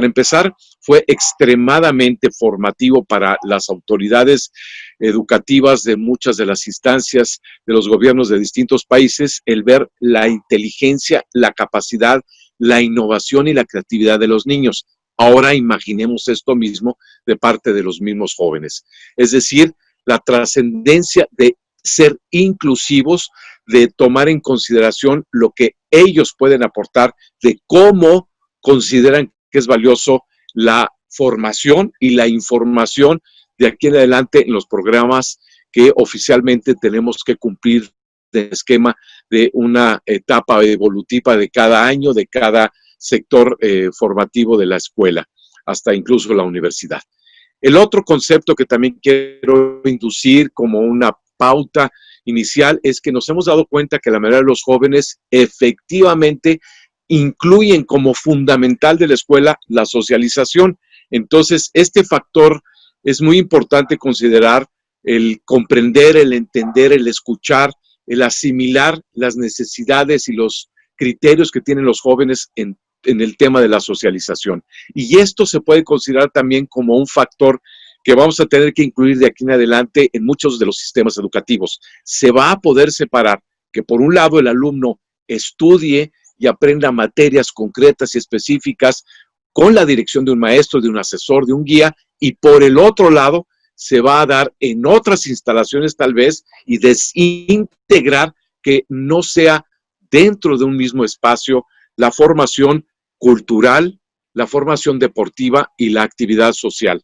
empezar, fue extremadamente formativo para las autoridades educativas de muchas de las instancias de los gobiernos de distintos países el ver la inteligencia, la capacidad, la innovación y la creatividad de los niños. Ahora imaginemos esto mismo de parte de los mismos jóvenes. Es decir, la trascendencia de ser inclusivos, de tomar en consideración lo que ellos pueden aportar, de cómo consideran que es valioso la formación y la información de aquí en adelante en los programas que oficialmente tenemos que cumplir de esquema de una etapa evolutiva de cada año, de cada sector formativo de la escuela, hasta incluso la universidad. El otro concepto que también quiero inducir como una pauta inicial es que nos hemos dado cuenta que la mayoría de los jóvenes efectivamente incluyen como fundamental de la escuela la socialización. Entonces, este factor es muy importante considerar, el comprender, el entender, el escuchar, el asimilar las necesidades y los criterios que tienen los jóvenes en el tema de la socialización. Y esto se puede considerar también como un factor que vamos a tener que incluir de aquí en adelante en muchos de los sistemas educativos. Se va a poder separar que por un lado el alumno estudie y aprenda materias concretas y específicas con la dirección de un maestro, de un asesor, de un guía, y por el otro lado se va a dar en otras instalaciones tal vez y desintegrar que no sea dentro de un mismo espacio la formación cultural, la formación deportiva y la actividad social,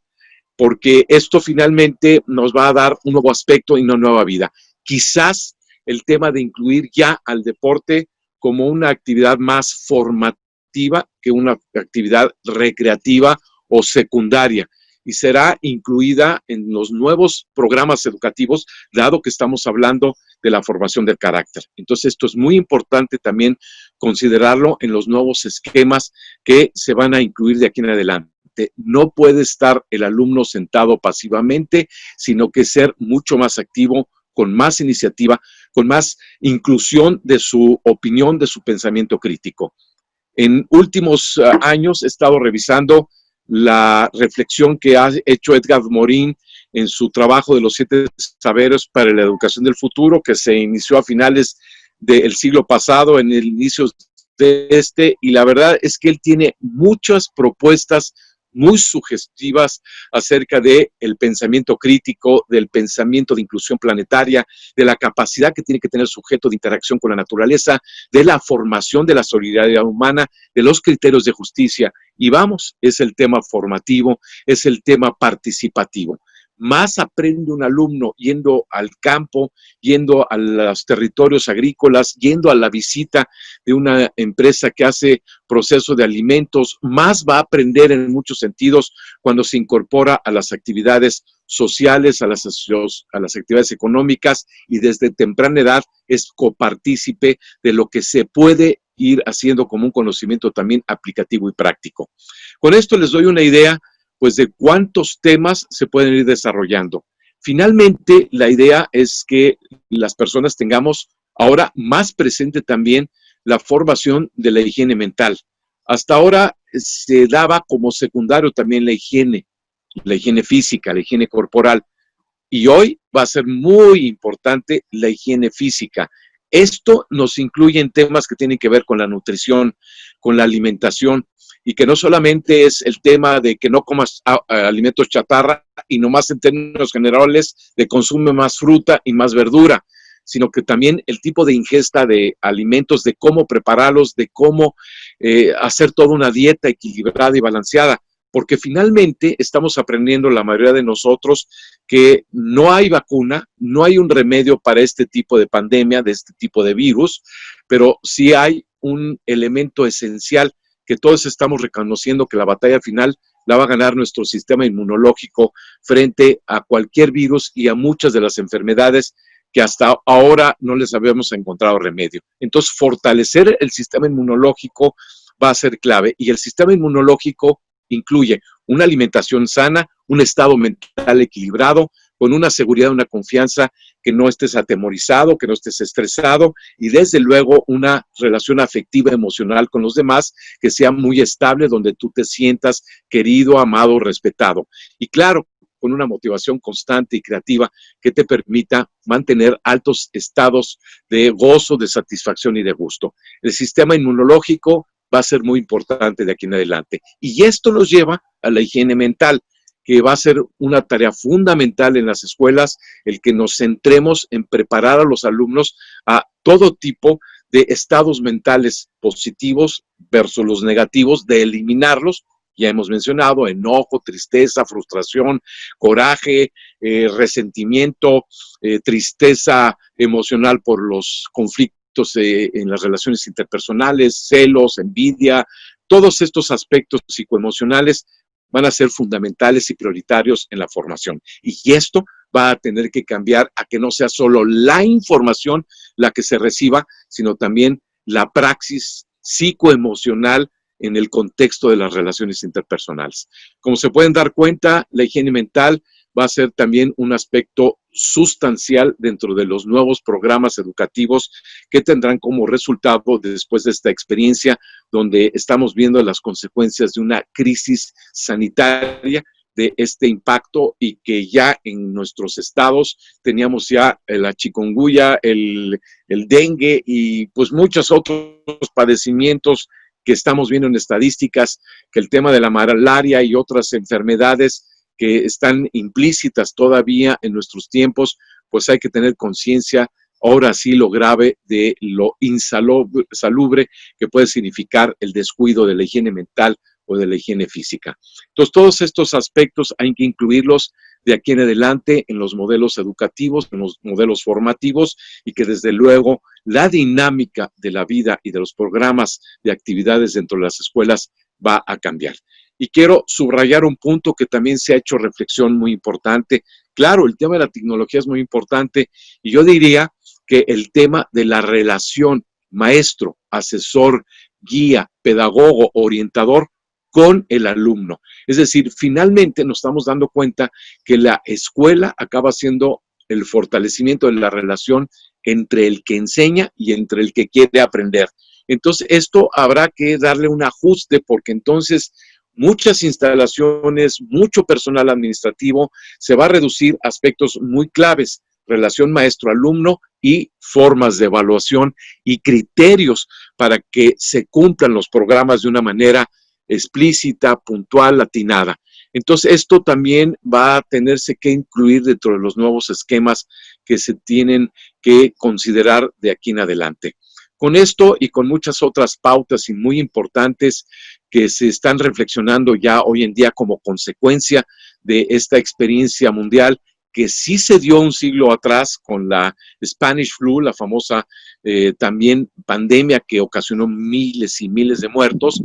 porque esto finalmente nos va a dar un nuevo aspecto y una nueva vida. Quizás el tema de incluir ya al deporte como una actividad más formativa que una actividad recreativa o secundaria, y será incluida en los nuevos programas educativos, dado que estamos hablando de la formación del carácter. Entonces, esto es muy importante también considerarlo en los nuevos esquemas que se van a incluir de aquí en adelante. No puede estar el alumno sentado pasivamente, sino que ser mucho más activo, con más iniciativa, con más inclusión de su opinión, de su pensamiento crítico. En últimos años he estado revisando la reflexión que ha hecho Edgar Morin en su trabajo de los 7 saberes para la educación del futuro, que se inició a finales del siglo pasado, en el inicio de este, y la verdad es que él tiene muchas propuestas muy sugestivas acerca del pensamiento crítico, del pensamiento de inclusión planetaria, de la capacidad que tiene que tener el sujeto de interacción con la naturaleza, de la formación de la solidaridad humana, de los criterios de justicia. Y vamos, es el tema formativo, es el tema participativo. más aprende un alumno yendo al campo, yendo a los territorios agrícolas, yendo a la visita de una empresa que hace proceso de alimentos, más va a aprender en muchos sentidos cuando se incorpora a las actividades sociales, a las actividades económicas, y desde temprana edad es copartícipe de lo que se puede ir haciendo como un conocimiento también aplicativo y práctico. Con esto les doy una idea pues de cuántos temas se pueden ir desarrollando. Finalmente, la idea es que las personas tengamos ahora más presente también la formación de la higiene mental. Hasta ahora se daba como secundario también la higiene física, la higiene corporal, y hoy va a ser muy importante la higiene física. Esto nos incluye en temas que tienen que ver con la nutrición, con la alimentación, y que no solamente es el tema de que no comas alimentos chatarra y nomás en términos generales de consume más fruta y más verdura, sino que también el tipo de ingesta de alimentos, de cómo prepararlos, de cómo hacer toda una dieta equilibrada y balanceada, porque finalmente estamos aprendiendo la mayoría de nosotros que no hay vacuna, no hay un remedio para este tipo de pandemia, de este tipo de virus, pero sí hay un elemento esencial que todos estamos reconociendo, que la batalla final la va a ganar nuestro sistema inmunológico frente a cualquier virus y a muchas de las enfermedades que hasta ahora no les habíamos encontrado remedio. Entonces, fortalecer el sistema inmunológico va a ser clave, y el sistema inmunológico incluye una alimentación sana, un estado mental equilibrado, con una seguridad, una confianza, que no estés atemorizado, que no estés estresado, y desde luego una relación afectiva, emocional con los demás que sea muy estable, donde tú te sientas querido, amado, respetado. Y claro, con una motivación constante y creativa que te permita mantener altos estados de gozo, de satisfacción y de gusto. El sistema inmunológico va a ser muy importante de aquí en adelante. Y esto nos lleva a la higiene mental, que va a ser una tarea fundamental en las escuelas, el que nos centremos en preparar a los alumnos a todo tipo de estados mentales positivos versus los negativos, de eliminarlos. Ya hemos mencionado enojo, tristeza, frustración, coraje, resentimiento, tristeza emocional por los conflictos en las relaciones interpersonales, celos, envidia. Todos estos aspectos psicoemocionales van a ser fundamentales y prioritarios en la formación. Y esto va a tener que cambiar a que no sea solo la información la que se reciba, sino también la praxis psicoemocional en el contexto de las relaciones interpersonales. Como se pueden dar cuenta, la higiene mental va a ser también un aspecto sustancial dentro de los nuevos programas educativos que tendrán como resultado, después de esta experiencia donde estamos viendo las consecuencias de una crisis sanitaria, de este impacto, y que ya en nuestros estados teníamos ya la chikungunya, el dengue y pues muchos otros padecimientos que estamos viendo en estadísticas, que el tema de la malaria y otras enfermedades que están implícitas todavía en nuestros tiempos, pues hay que tener conciencia, ahora sí, lo grave de lo insalubre que puede significar el descuido de la higiene mental o de la higiene física. Entonces, todos estos aspectos hay que incluirlos de aquí en adelante en los modelos educativos, en los modelos formativos, y que desde luego la dinámica de la vida y de los programas de actividades dentro de las escuelas va a cambiar. Y quiero subrayar un punto que también se ha hecho reflexión muy importante. Claro, el tema de la tecnología es muy importante, y yo diría que el tema de la relación maestro, asesor, guía, pedagogo, orientador con el alumno. Es decir, finalmente nos estamos dando cuenta que la escuela acaba siendo el fortalecimiento de la relación entre el que enseña y entre el que quiere aprender. Entonces, esto habrá que darle un ajuste, porque entonces muchas instalaciones, mucho personal administrativo, se va a reducir a aspectos muy claves: relación maestro-alumno y formas de evaluación y criterios para que se cumplan los programas de una manera explícita, puntual, atinada. Entonces, esto también va a tenerse que incluir dentro de los nuevos esquemas que se tienen que considerar de aquí en adelante. Con esto y con muchas otras pautas y muy importantes que se están reflexionando ya hoy en día como consecuencia de esta experiencia mundial que sí se dio un siglo atrás con la Spanish Flu, la famosa también pandemia que ocasionó miles y miles de muertos.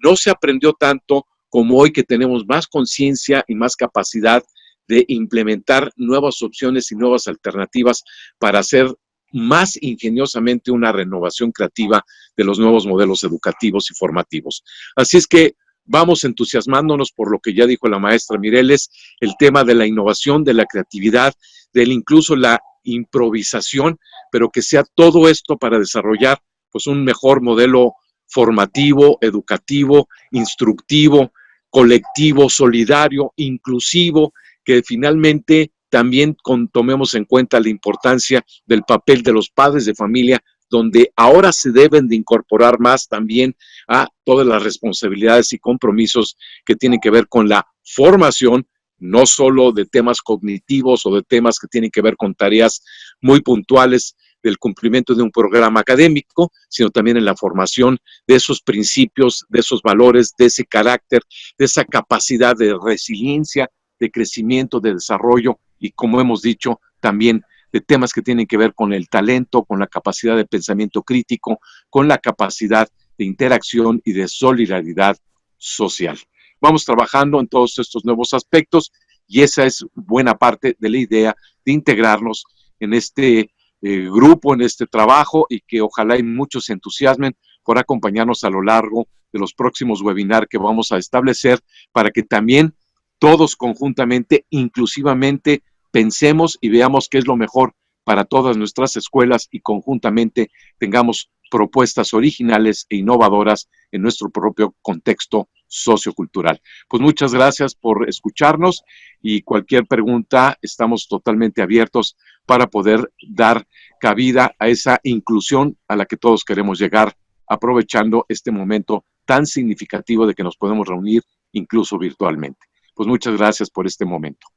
No se aprendió tanto como hoy, que tenemos más conciencia y más capacidad de implementar nuevas opciones y nuevas alternativas para hacer más ingeniosamente una renovación creativa de los nuevos modelos educativos y formativos. Así es que vamos entusiasmándonos por lo que ya dijo la maestra Mireles, el tema de la innovación, de la creatividad, incluso la improvisación, pero que sea todo esto para desarrollar pues un mejor modelo formativo, educativo, instructivo, colectivo, solidario, inclusivo, que finalmente también tomemos en cuenta la importancia del papel de los padres de familia, donde ahora se deben de incorporar más también a todas las responsabilidades y compromisos que tienen que ver con la formación, no solo de temas cognitivos o de temas que tienen que ver con tareas muy puntuales del cumplimiento de un programa académico, sino también en la formación de esos principios, de esos valores, de ese carácter, de esa capacidad de resiliencia, de crecimiento, de desarrollo y, como hemos dicho, también de temas que tienen que ver con el talento, con la capacidad de pensamiento crítico, con la capacidad de interacción y de solidaridad social. Vamos trabajando en todos estos nuevos aspectos y esa es buena parte de la idea de integrarnos en este grupo, en este trabajo, y que ojalá y muchos se entusiasmen por acompañarnos a lo largo de los próximos webinars que vamos a establecer para que también todos conjuntamente, inclusivamente, pensemos y veamos qué es lo mejor para todas nuestras escuelas y conjuntamente tengamos propuestas originales e innovadoras en nuestro propio contexto sociocultural. Pues muchas gracias por escucharnos y cualquier pregunta estamos totalmente abiertos para poder dar cabida a esa inclusión a la que todos queremos llegar, aprovechando este momento tan significativo de que nos podemos reunir incluso virtualmente. Pues muchas gracias por este momento.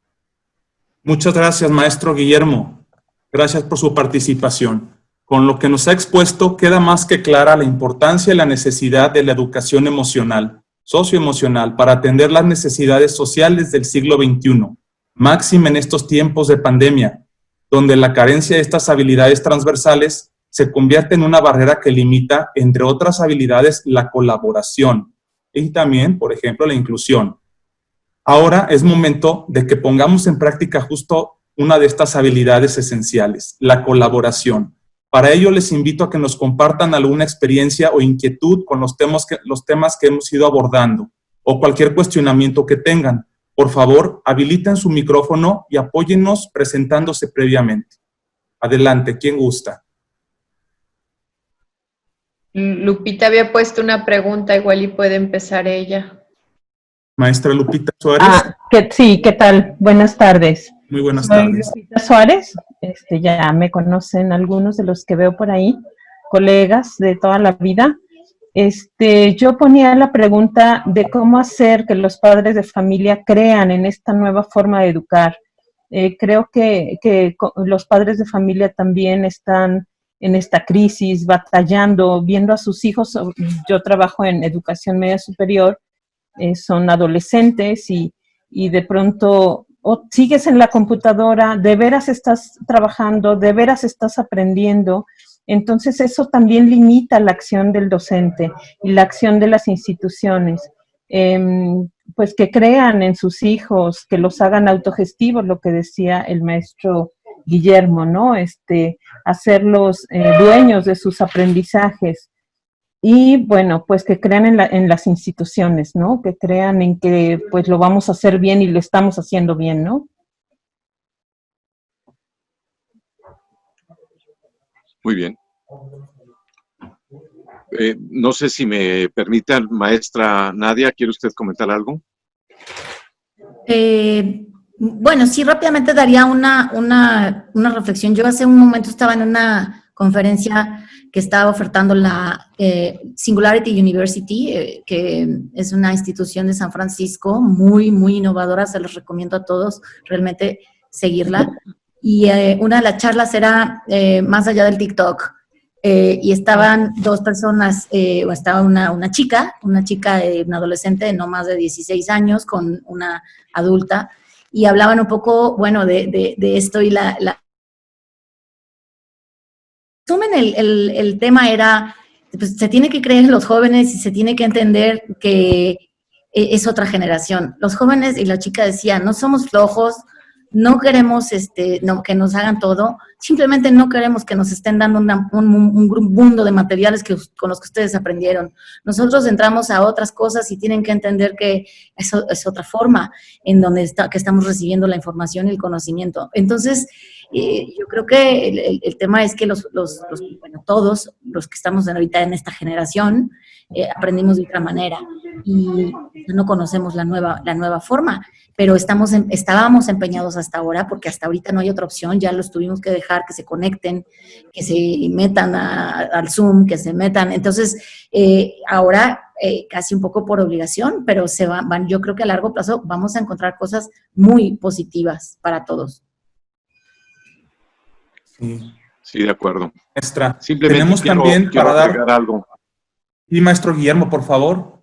Muchas gracias, maestro Guillermo. Gracias por su participación. Con lo que nos ha expuesto, queda más que clara la importancia y la necesidad de la educación emocional, socioemocional, para atender las necesidades sociales del siglo XXI, máxime en estos tiempos de pandemia, donde la carencia de estas habilidades transversales se convierte en una barrera que limita, entre otras habilidades, la colaboración y también, por ejemplo, la inclusión. Ahora es momento de que pongamos en práctica justo una de estas habilidades esenciales, la colaboración. Para ello les invito a que nos compartan alguna experiencia o inquietud con los temas que hemos ido abordando o cualquier cuestionamiento que tengan. Por favor, habiliten su micrófono y apóyennos presentándose previamente. Adelante, ¿quién gusta? Lupita había puesto una pregunta, igual y puede empezar ella. Maestra Lupita Suárez. Sí, ¿qué tal? Buenas tardes. Muy buenas Soy tardes. Lupita Suárez, ya me conocen algunos de los que veo por ahí, colegas de toda la vida. Yo ponía la pregunta de cómo hacer que los padres de familia crean en esta nueva forma de educar. Creo que los padres de familia también están en esta crisis, batallando, viendo a sus hijos. Yo trabajo en educación media superior, son adolescentes y de pronto sigues en la computadora, de veras estás trabajando, de veras estás aprendiendo. Entonces eso también limita la acción del docente y la acción de las instituciones. Pues que crean en sus hijos, que los hagan autogestivos, lo que decía el maestro Guillermo, ¿no? Hacerlos dueños de sus aprendizajes. Y bueno, pues que crean en las instituciones, ¿no? Que crean en que pues lo vamos a hacer bien y lo estamos haciendo bien, ¿no? Muy bien. No sé si me permitan, maestra Nadia, ¿quiere usted comentar algo? Bueno, sí, rápidamente daría una reflexión. Yo hace un momento estaba en una conferencia que estaba ofertando la Singularity University, que es una institución de San Francisco muy, muy innovadora. Se los recomiendo a todos realmente seguirla. Y una de las charlas era más allá del TikTok. Y estaban dos personas, estaba una chica, una adolescente de no más de 16 años con una adulta, y hablaban un poco, bueno, de esto y resumen, el tema era, pues, se tiene que creer en los jóvenes y se tiene que entender que es otra generación. Los jóvenes y la chica decían, no somos flojos, no queremos que nos hagan todo, simplemente no queremos que nos estén dando un mundo de materiales con los que ustedes aprendieron. Nosotros entramos a otras cosas y tienen que entender que eso es otra forma en donde que estamos recibiendo la información y el conocimiento. Entonces, yo creo que el tema es que bueno, todos los que estamos ahorita en esta generación aprendimos de otra manera y no conocemos la nueva forma, pero estábamos empeñados hasta ahora, porque hasta ahorita no hay otra opción, ya los tuvimos que dejar que se conecten, que se metan al Zoom, que se metan. Entonces, ahora casi un poco por obligación, pero yo creo que a largo plazo vamos a encontrar cosas muy positivas para todos. Sí, de acuerdo. Maestra, Simplemente tenemos también quiero para agregar algo. Y maestro Guillermo, por favor.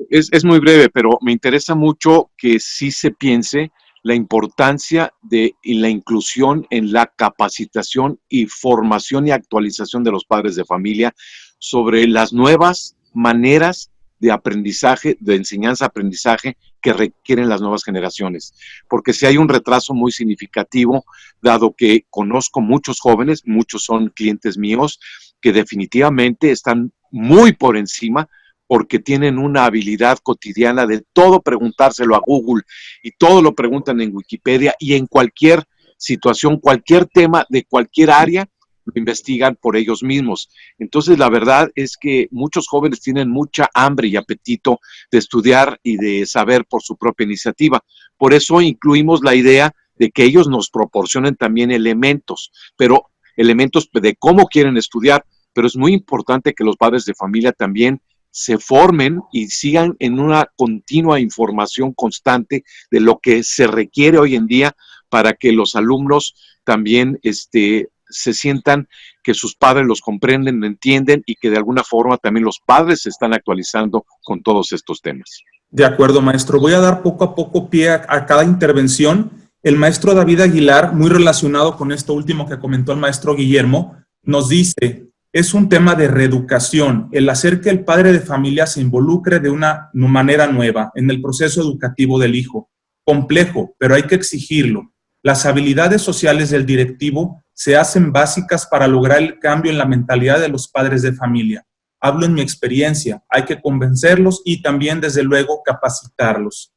Es muy breve, pero me interesa mucho que sí se piense la importancia de la inclusión en la capacitación y formación y actualización de los padres de familia sobre las nuevas maneras de aprendizaje, de enseñanza-aprendizaje que requieren las nuevas generaciones. Porque si hay un retraso muy significativo, dado que conozco muchos jóvenes, muchos son clientes míos, que definitivamente están muy por encima porque tienen una habilidad cotidiana de todo preguntárselo a Google y todo lo preguntan en Wikipedia y en cualquier situación, cualquier tema de cualquier área, lo investigan por ellos mismos. Entonces, la verdad es que muchos jóvenes tienen mucha hambre y apetito de estudiar y de saber por su propia iniciativa. Por eso incluimos la idea de que ellos nos proporcionen también elementos, pero elementos de cómo quieren estudiar, pero es muy importante que los padres de familia también se formen y sigan en una continua información constante de lo que se requiere hoy en día para que los alumnos también se sientan que sus padres los comprenden, lo entienden y que de alguna forma también los padres se están actualizando con todos estos temas. De acuerdo, maestro. Voy a dar poco a poco pie a cada intervención. El maestro David Aguilar, muy relacionado con esto último que comentó el maestro Guillermo, nos dice, es un tema de reeducación, el hacer que el padre de familia se involucre de una manera nueva en el proceso educativo del hijo. Complejo, pero hay que exigirlo. Las habilidades sociales del directivo se hacen básicas para lograr el cambio en la mentalidad de los padres de familia. Hablo en mi experiencia, hay que convencerlos y también, desde luego, capacitarlos.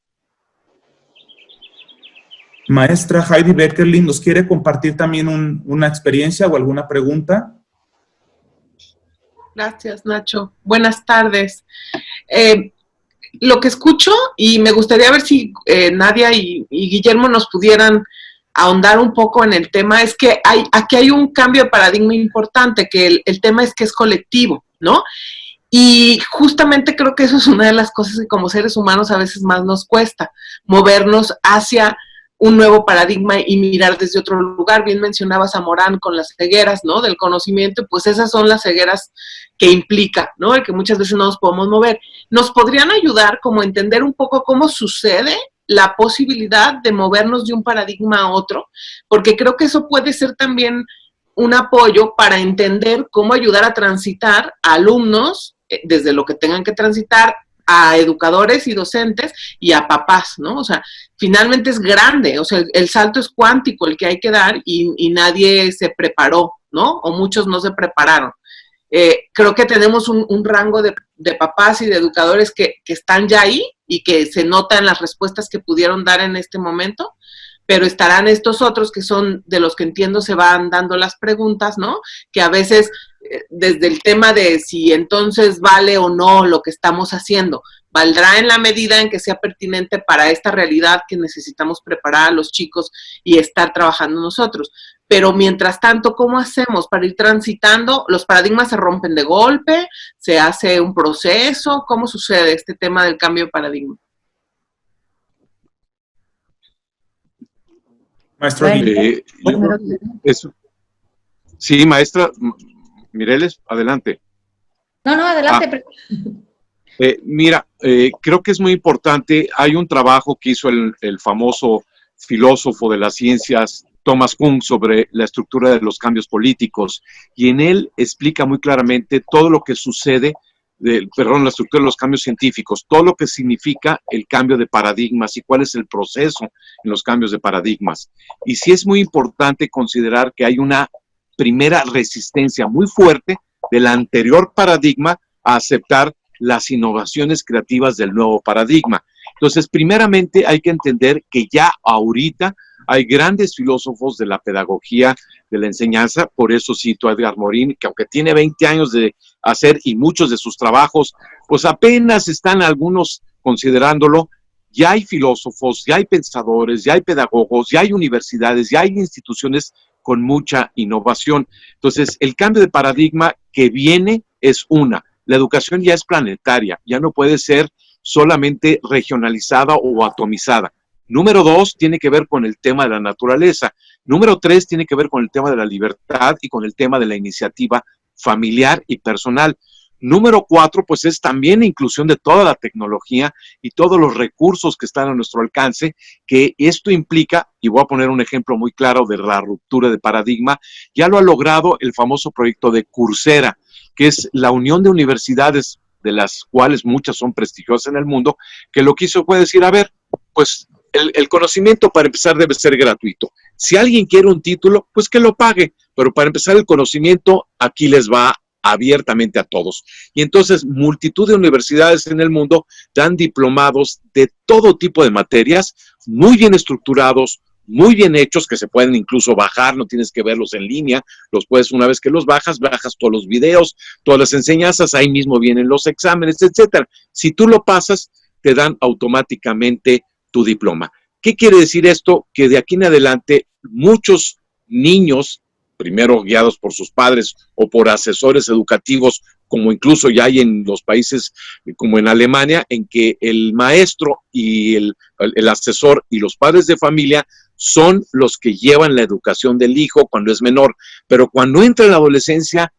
Maestra Heidi Beckerlin, ¿nos quiere compartir también una experiencia o alguna pregunta? Gracias, Nacho. Buenas tardes. Lo que escucho, y me gustaría ver si Nadia y Guillermo nos pudieran ahondar un poco en el tema, es que aquí hay un cambio de paradigma importante, que el tema es que es colectivo, ¿no? Y justamente creo que eso es una de las cosas que como seres humanos a veces más nos cuesta, movernos hacia un nuevo paradigma y mirar desde otro lugar. Bien mencionabas a Morán con las cegueras, ¿no? Del conocimiento, pues esas son las cegueras que implica, ¿no? El que muchas veces no nos podemos mover. ¿Nos podrían ayudar como a entender un poco cómo sucede la posibilidad de movernos de un paradigma a otro? Porque creo que eso puede ser también un apoyo para entender cómo ayudar a transitar a alumnos, desde lo que tengan que transitar, a educadores y docentes y a papás, ¿no? O sea, finalmente es grande, o sea, el salto es cuántico el que hay que dar y nadie se preparó, ¿no? O muchos no se prepararon. Creo que tenemos un rango de papás y de educadores que están ya ahí y que se nota en las respuestas que pudieron dar en este momento, pero estarán estos otros que son de los que entiendo se van dando las preguntas, ¿no? Que a veces desde el tema de si entonces vale o no lo que estamos haciendo, valdrá en la medida en que sea pertinente para esta realidad que necesitamos preparar a los chicos y estar trabajando nosotros. Pero mientras tanto, ¿cómo hacemos para ir transitando? ¿Los paradigmas se rompen de golpe? ¿Se hace un proceso? ¿Cómo sucede este tema del cambio de paradigma? Maestro sí, maestra Mireles, adelante. No, adelante. Mira, creo que es muy importante. Hay un trabajo que hizo el famoso filósofo de las ciencias, Thomas Kuhn, sobre la estructura de los cambios políticos, y en él explica muy claramente todo lo que sucede, la estructura de los cambios científicos, todo lo que significa el cambio de paradigmas y cuál es el proceso en los cambios de paradigmas. Y sí es muy importante considerar que hay una primera resistencia muy fuerte del anterior paradigma a aceptar las innovaciones creativas del nuevo paradigma. Entonces, primeramente hay que entender que ya ahorita hay grandes filósofos de la pedagogía, de la enseñanza, por eso cito a Edgar Morin, que aunque tiene 20 años de hacer y muchos de sus trabajos, pues apenas están algunos considerándolo. Ya hay filósofos, ya hay pensadores, ya hay pedagogos, ya hay universidades, ya hay instituciones con mucha innovación. Entonces, el cambio de paradigma que viene es la educación ya es planetaria, ya no puede ser solamente regionalizada o atomizada. Número 2, tiene que ver con el tema de la naturaleza. Número 3, tiene que ver con el tema de la libertad y con el tema de la iniciativa familiar y personal. Número 4, pues es también la inclusión de toda la tecnología y todos los recursos que están a nuestro alcance, que esto implica, y voy a poner un ejemplo muy claro de la ruptura de paradigma, ya lo ha logrado el famoso proyecto de Coursera, que es la unión de universidades, de las cuales muchas son prestigiosas en el mundo, que lo que hizo fue decir, a ver, pues el conocimiento para empezar debe ser gratuito. Si alguien quiere un título, pues que lo pague, pero para empezar el conocimiento aquí les va abiertamente a todos. Y entonces multitud de universidades en el mundo dan diplomados de todo tipo de materias, muy bien estructurados, muy bien hechos, que se pueden incluso bajar, no tienes que verlos en línea, los puedes, una vez que los bajas todos los videos, todas las enseñanzas, ahí mismo vienen los exámenes, etcétera. Si tú lo pasas, te dan automáticamente tu diploma. ¿Qué quiere decir esto? Que de aquí en adelante muchos niños, primero guiados por sus padres o por asesores educativos, como incluso ya hay en los países como en Alemania, en que el maestro y el asesor y los padres de familia son los que llevan la educación del hijo cuando es menor, pero cuando entra en la adolescencia,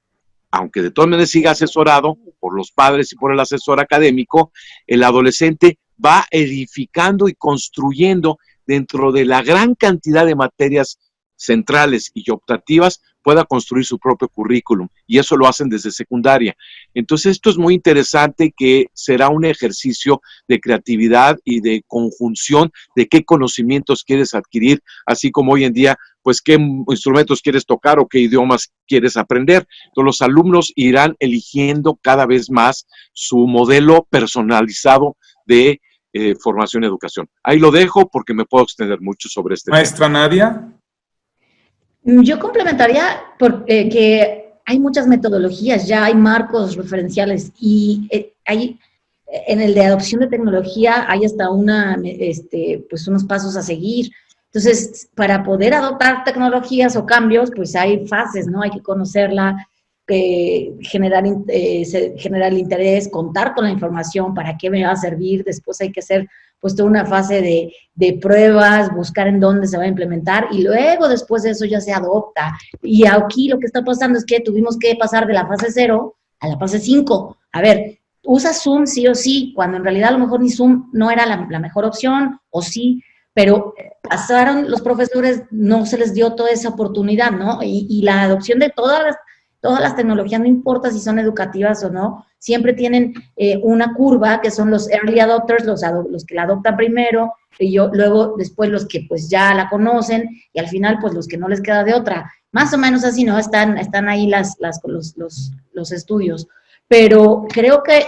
aunque de todas maneras siga asesorado por los padres y por el asesor académico, el adolescente va edificando y construyendo dentro de la gran cantidad de materias centrales y optativas, pueda construir su propio currículum, y eso lo hacen desde secundaria. Entonces esto es muy interesante, que será un ejercicio de creatividad y de conjunción de qué conocimientos quieres adquirir, así como hoy en día, pues qué instrumentos quieres tocar o qué idiomas quieres aprender. Entonces los alumnos irán eligiendo cada vez más su modelo personalizado de formación y educación. Ahí lo dejo porque me puedo extender mucho sobre este tema. Maestra Nadia. Yo complementaría que hay muchas metodologías, ya hay marcos referenciales y hay, en el de adopción de tecnología hay hasta pues unos pasos a seguir. Entonces, para poder adoptar tecnologías o cambios, pues hay fases, ¿no? Hay que conocerla, generar el interés, contar con la información, para qué me va a servir. Después hay que hacer pues toda una fase de pruebas, buscar en dónde se va a implementar, y luego después de eso ya se adopta. Y aquí lo que está pasando es que tuvimos que pasar de la fase 0 a la fase 5. A ver, usa Zoom sí o sí, cuando en realidad a lo mejor ni Zoom no era la mejor opción, o sí, pero pasaron los profesores, no se les dio toda esa oportunidad, ¿no? Y la adopción de todas las tecnologías, no importa si son educativas o no, siempre tienen una curva, que son los early adopters, los que la adoptan primero, y luego después los que pues ya la conocen, y al final pues los que no les queda de otra. Más o menos así, ¿no? Están ahí los estudios. Pero creo que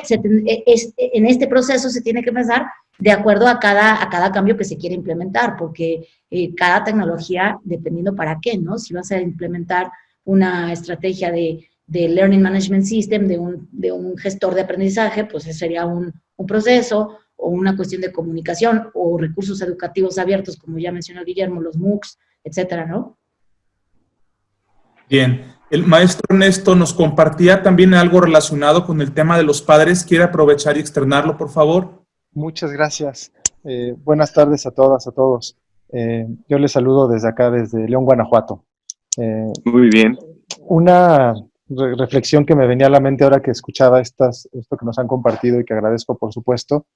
en este proceso se tiene que pensar de acuerdo a cada cambio que se quiere implementar, porque cada tecnología, dependiendo para qué, ¿no? Si vas a implementar una estrategia de Learning Management System, de un gestor de aprendizaje, pues ese sería un proceso, o una cuestión de comunicación, o recursos educativos abiertos, como ya mencionó Guillermo, los MOOCs, etcétera, ¿no? Bien. El maestro Ernesto nos compartía también algo relacionado con el tema de los padres. ¿Quiere aprovechar y externarlo, por favor? Muchas gracias. Buenas tardes a todas, a todos. Yo les saludo desde acá, desde León, Guanajuato. Muy bien. Una reflexión que me venía a la mente ahora que escuchaba esto que nos han compartido, y que agradezco, por supuesto.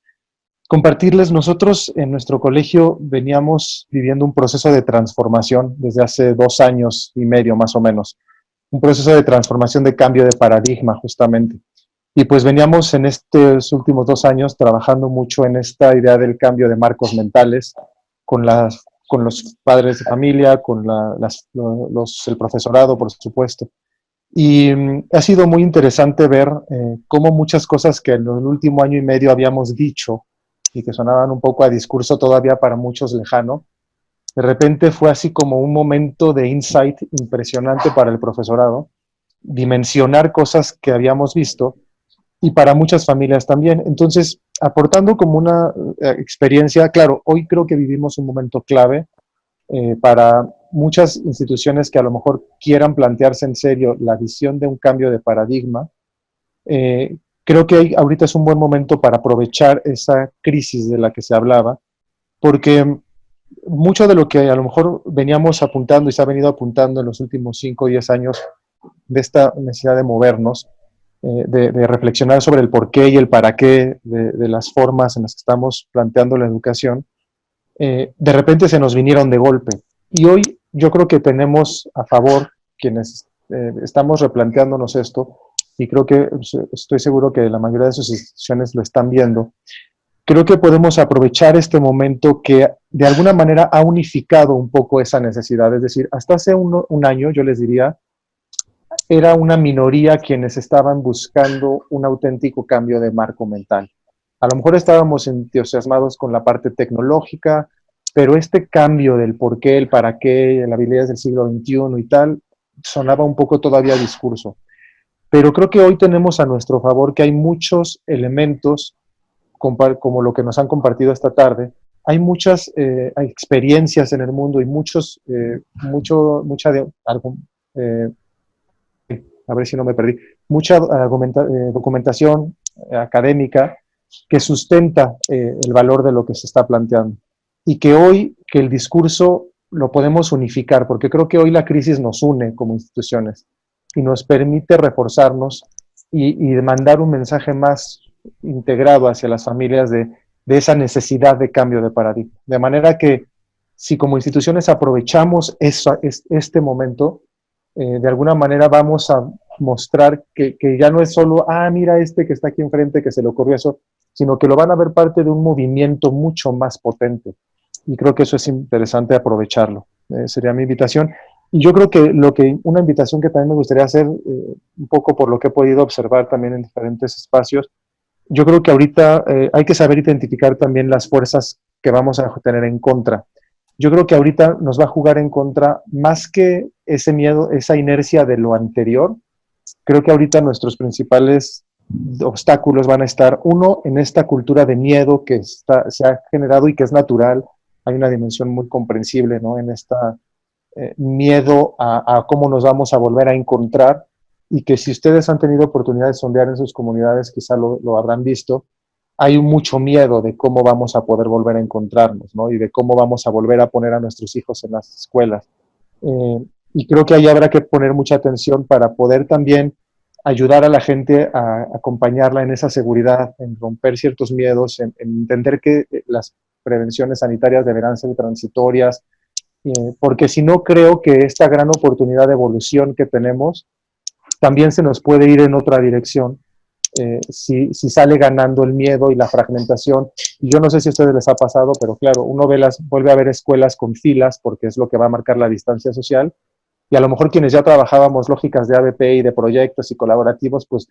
compartirles, nosotros en nuestro colegio veníamos viviendo un proceso de transformación desde hace 2 años y medio más o menos, un proceso de transformación, de cambio de paradigma justamente. Y pues veníamos en estos últimos 2 años trabajando mucho en esta idea del cambio de marcos mentales con los padres de familia, con el profesorado, por supuesto. Y ha sido muy interesante ver cómo muchas cosas que en el último año y medio habíamos dicho y que sonaban un poco a discurso todavía para muchos lejano, de repente fue así como un momento de insight impresionante para el profesorado, dimensionar cosas que habíamos visto y para muchas familias también. Entonces, aportando como una experiencia, claro, hoy creo que vivimos un momento clave para muchas instituciones que a lo mejor quieran plantearse en serio la visión de un cambio de paradigma. Creo que ahorita es un buen momento para aprovechar esa crisis de la que se hablaba, porque mucho de lo que a lo mejor veníamos apuntando y se ha venido apuntando en los últimos 5 o 10 años de esta necesidad de movernos, de reflexionar sobre el por qué y el para qué de las formas en las que estamos planteando la educación, de repente se nos vinieron de golpe. Y hoy yo creo que tenemos a favor, quienes estamos replanteándonos esto, y creo que estoy seguro que la mayoría de sus instituciones lo están viendo, creo que podemos aprovechar este momento que de alguna manera ha unificado un poco esa necesidad. Es decir, hasta hace un año, yo les diría, era una minoría quienes estaban buscando un auténtico cambio de marco mental. A lo mejor estábamos entusiasmados con la parte tecnológica, pero este cambio del por qué, el para qué, las habilidades del siglo XXI y tal, sonaba un poco todavía discurso. Pero creo que hoy tenemos a nuestro favor que hay muchos elementos, como lo que nos han compartido esta tarde, hay muchas experiencias en el mundo y a ver si no me perdí, mucha documentación académica que sustenta el valor de lo que se está planteando. Y que hoy, que el discurso lo podemos unificar, porque creo que hoy la crisis nos une como instituciones y nos permite reforzarnos y mandar un mensaje más integrado hacia las familias de esa necesidad de cambio de paradigma. De manera que si como instituciones aprovechamos este momento, de alguna manera vamos a mostrar que ya no es solo, mira este que está aquí enfrente que se le ocurrió eso, sino que lo van a ver parte de un movimiento mucho más potente. Y creo que eso es interesante aprovecharlo. Sería mi invitación. Y yo creo que una invitación que también me gustaría hacer, un poco por lo que he podido observar también en diferentes espacios, yo creo que ahorita hay que saber identificar también las fuerzas que vamos a tener en contra. Yo creo que ahorita nos va a jugar en contra más que ese miedo, esa inercia de lo anterior. Creo que ahorita nuestros principales obstáculos van a estar, uno, en esta cultura de miedo que se ha generado y que es natural. Hay una dimensión muy comprensible, ¿no? En esta miedo a cómo nos vamos a volver a encontrar, y que si ustedes han tenido oportunidad de sondear en sus comunidades, quizá lo habrán visto, hay mucho miedo de cómo vamos a poder volver a encontrarnos, ¿no? Y de cómo vamos a volver a poner a nuestros hijos en las escuelas. Y creo que ahí habrá que poner mucha atención para poder también ayudar a la gente a acompañarla en esa seguridad, en romper ciertos miedos, en entender que las prevenciones sanitarias deberán ser transitorias, porque si no, creo que esta gran oportunidad de evolución que tenemos también se nos puede ir en otra dirección si sale ganando el miedo y la fragmentación. Y yo no sé si a ustedes les ha pasado, pero claro, uno vuelve a ver escuelas con filas porque es lo que va a marcar la distancia social, y a lo mejor quienes ya trabajábamos lógicas de ABP y de proyectos y colaborativos, pues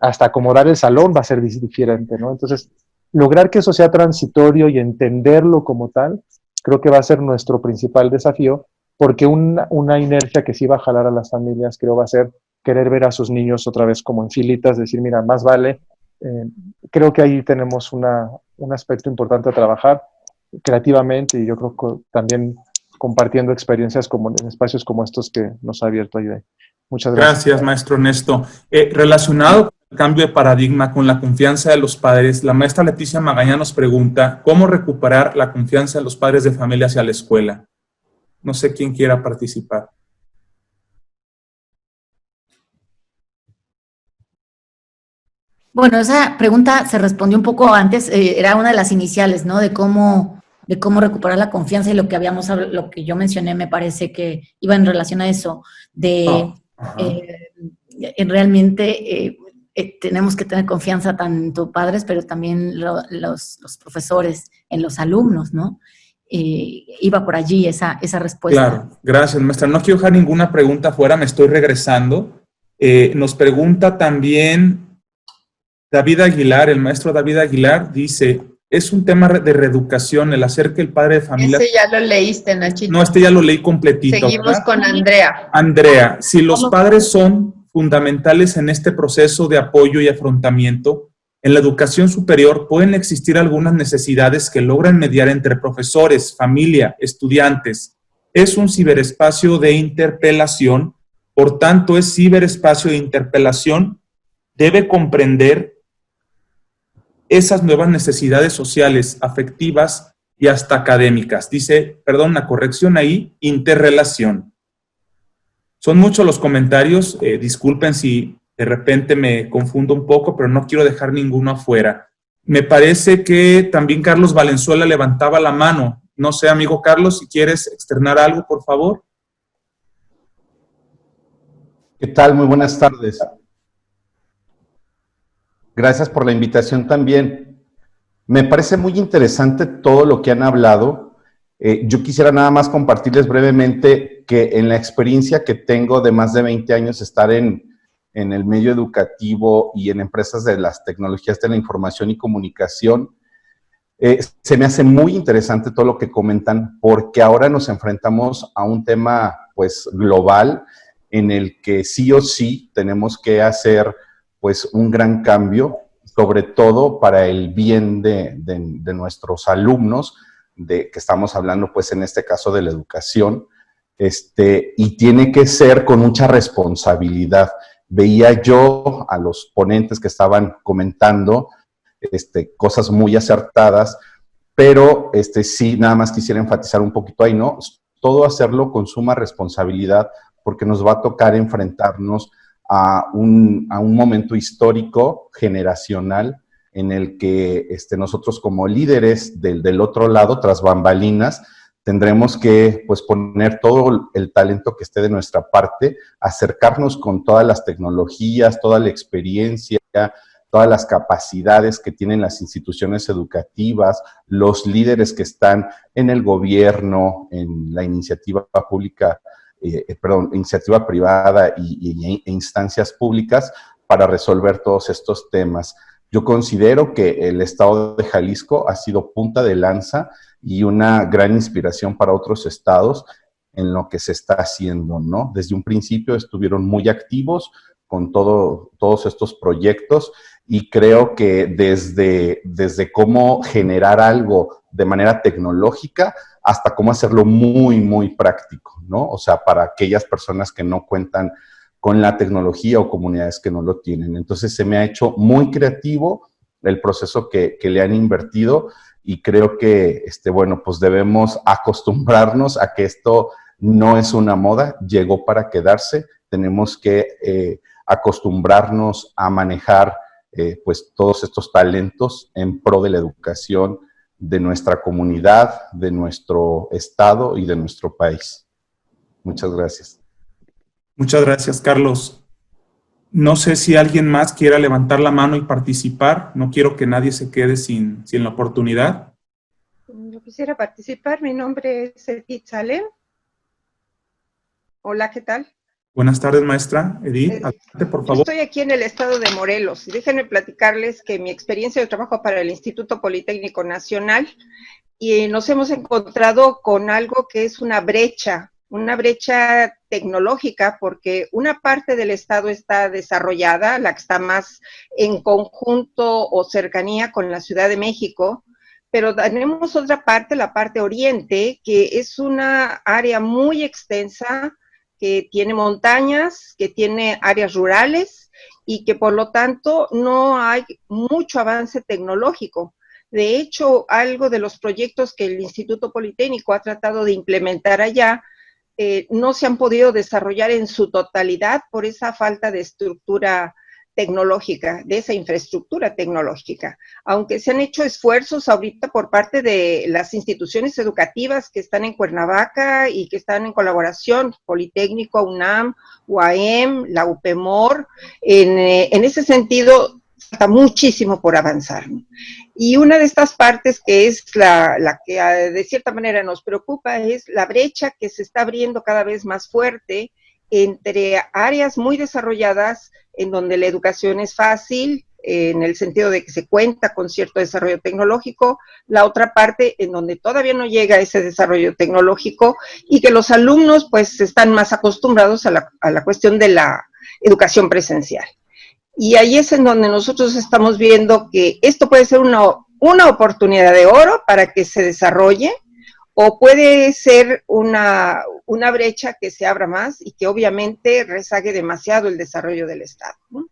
hasta acomodar el salón va a ser diferente, ¿no? Entonces, lograr que eso sea transitorio y entenderlo como tal, creo que va a ser nuestro principal desafío, porque una inercia que sí va a jalar a las familias, creo, va a ser querer ver a sus niños otra vez como en filitas, decir, mira, más vale. Creo que ahí tenemos un aspecto importante a trabajar creativamente, y yo creo que también compartiendo experiencias como en espacios como estos que nos ha abierto Ayudai. Muchas gracias. Gracias, maestro Ernesto. Relacionado con el cambio de paradigma, con la confianza de los padres, la maestra Leticia Magaña nos pregunta, ¿cómo recuperar la confianza de los padres de familia hacia la escuela? No sé quién quiera participar. Bueno, esa pregunta se respondió un poco antes, era una de las iniciales, ¿no? De cómo recuperar la confianza y lo que lo que yo mencioné me parece que iba en relación a eso, de realmente tenemos que tener confianza tanto padres, pero también los profesores en los alumnos, ¿no? Iba por allí esa respuesta. Claro, gracias, maestra. No quiero dejar ninguna pregunta fuera, me estoy regresando. Nos pregunta también David Aguilar, el maestro David Aguilar, dice, es un tema de reeducación, el hacer que el padre de familia... Ese ya lo leíste, Nachito. No, este ya lo leí completito. Seguimos, ¿verdad? Con Andrea. Andrea, si los padres son fundamentales en este proceso de apoyo y afrontamiento, en la educación superior pueden existir algunas necesidades que logran mediar entre profesores, familia, estudiantes. Es un ciberespacio de interpelación, por tanto es ciberespacio de interpelación, debe comprender esas nuevas necesidades sociales, afectivas y hasta académicas. Dice, perdón, una corrección ahí, interrelación. Son muchos los comentarios, disculpen si de repente me confundo un poco, pero no quiero dejar ninguno afuera. Me parece que también Carlos Valenzuela levantaba la mano. No sé, amigo Carlos, si quieres externar algo, por favor. ¿Qué tal? Muy buenas tardes. Gracias por la invitación también. Me parece muy interesante todo lo que han hablado. Yo quisiera nada más compartirles brevemente que en la experiencia que tengo de más de 20 años estar en el medio educativo y en empresas de las tecnologías de la información y comunicación, se me hace muy interesante todo lo que comentan, porque ahora nos enfrentamos a un tema pues global en el que sí o sí tenemos que hacer pues un gran cambio, sobre todo para el bien de nuestros alumnos, de que estamos hablando pues en este caso de la educación, y tiene que ser con mucha responsabilidad. Veía yo a los ponentes que estaban comentando cosas muy acertadas, pero sí, nada más quisiera enfatizar un poquito ahí, ¿no? Todo hacerlo con suma responsabilidad, porque nos va a tocar enfrentarnos a un momento histórico, generacional, en el que nosotros como líderes del otro lado, tras bambalinas, tendremos que pues, poner todo el talento que esté de nuestra parte, acercarnos con todas las tecnologías, toda la experiencia, todas las capacidades que tienen las instituciones educativas, los líderes que están en el gobierno, en la iniciativa pública, iniciativa privada e instancias públicas para resolver todos estos temas. Yo considero que el estado de Jalisco ha sido punta de lanza y una gran inspiración para otros estados en lo que se está haciendo, ¿no? Desde un principio estuvieron muy activos con todos estos proyectos y creo que desde cómo generar algo de manera tecnológica hasta cómo hacerlo muy, muy práctico, ¿no? O sea, para aquellas personas que no cuentan con la tecnología o comunidades que no lo tienen. Entonces, se me ha hecho muy creativo el proceso que le han invertido y creo que, bueno, pues debemos acostumbrarnos a que esto no es una moda, llegó para quedarse, tenemos que acostumbrarnos a manejar pues todos estos talentos en pro de la educación de nuestra comunidad, de nuestro estado y de nuestro país. Muchas gracias. Muchas gracias, Carlos. No sé si alguien más quiera levantar la mano y participar. No quiero que nadie se quede sin la oportunidad. Yo quisiera participar. Mi nombre es Edith Salem. Hola, ¿qué tal? Buenas tardes, maestra. Edith, adelante, por favor. Yo estoy aquí en el estado de Morelos y déjenme platicarles que mi experiencia de trabajo para el Instituto Politécnico Nacional y nos hemos encontrado con algo que es una brecha tecnológica, porque una parte del estado está desarrollada, la que está más en conjunto o cercanía con la Ciudad de México, pero tenemos otra parte, la parte oriente, que es una área muy extensa, que tiene montañas, que tiene áreas rurales y que por lo tanto no hay mucho avance tecnológico. De hecho, algo de los proyectos que el Instituto Politécnico ha tratado de implementar allá no se han podido desarrollar en su totalidad por esa falta de estructura tecnológica, de esa infraestructura tecnológica. Aunque se han hecho esfuerzos ahorita por parte de las instituciones educativas que están en Cuernavaca y que están en colaboración, Politécnico, UNAM, UAM, la UPEMOR, en ese sentido falta muchísimo por avanzar, ¿no? Y una de estas partes que es la que de cierta manera nos preocupa es la brecha que se está abriendo cada vez más fuerte entre áreas muy desarrolladas en donde la educación es fácil, en el sentido de que se cuenta con cierto desarrollo tecnológico, la otra parte en donde todavía no llega ese desarrollo tecnológico y que los alumnos pues están más acostumbrados a la cuestión de la educación presencial. Y ahí es en donde nosotros estamos viendo que esto puede ser una oportunidad de oro para que se desarrolle, o puede ser una brecha que se abra más y que obviamente rezague demasiado el desarrollo del Estado, ¿no?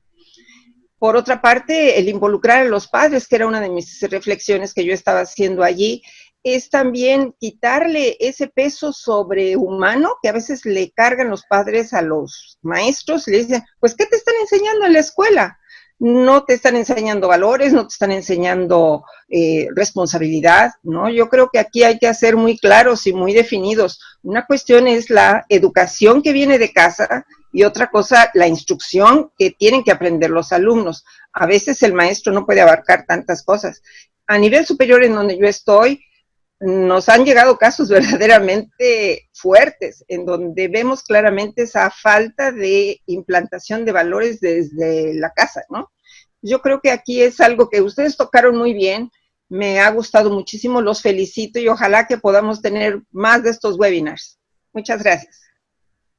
Por otra parte, el involucrar a los padres, que era una de mis reflexiones que yo estaba haciendo allí, es también quitarle ese peso sobrehumano que a veces le cargan los padres a los maestros, y le dicen, pues, ¿qué te están enseñando en la escuela? No te están enseñando valores, no te están enseñando responsabilidad, ¿no? Yo creo que aquí hay que ser muy claros y muy definidos. Una cuestión es la educación que viene de casa y otra cosa, la instrucción que tienen que aprender los alumnos. A veces el maestro no puede abarcar tantas cosas. A nivel superior en donde yo estoy, nos han llegado casos verdaderamente fuertes, en donde vemos claramente esa falta de implantación de valores desde la casa, ¿no? Yo creo que aquí es algo que ustedes tocaron muy bien, me ha gustado muchísimo, los felicito y ojalá que podamos tener más de estos webinars. Muchas gracias.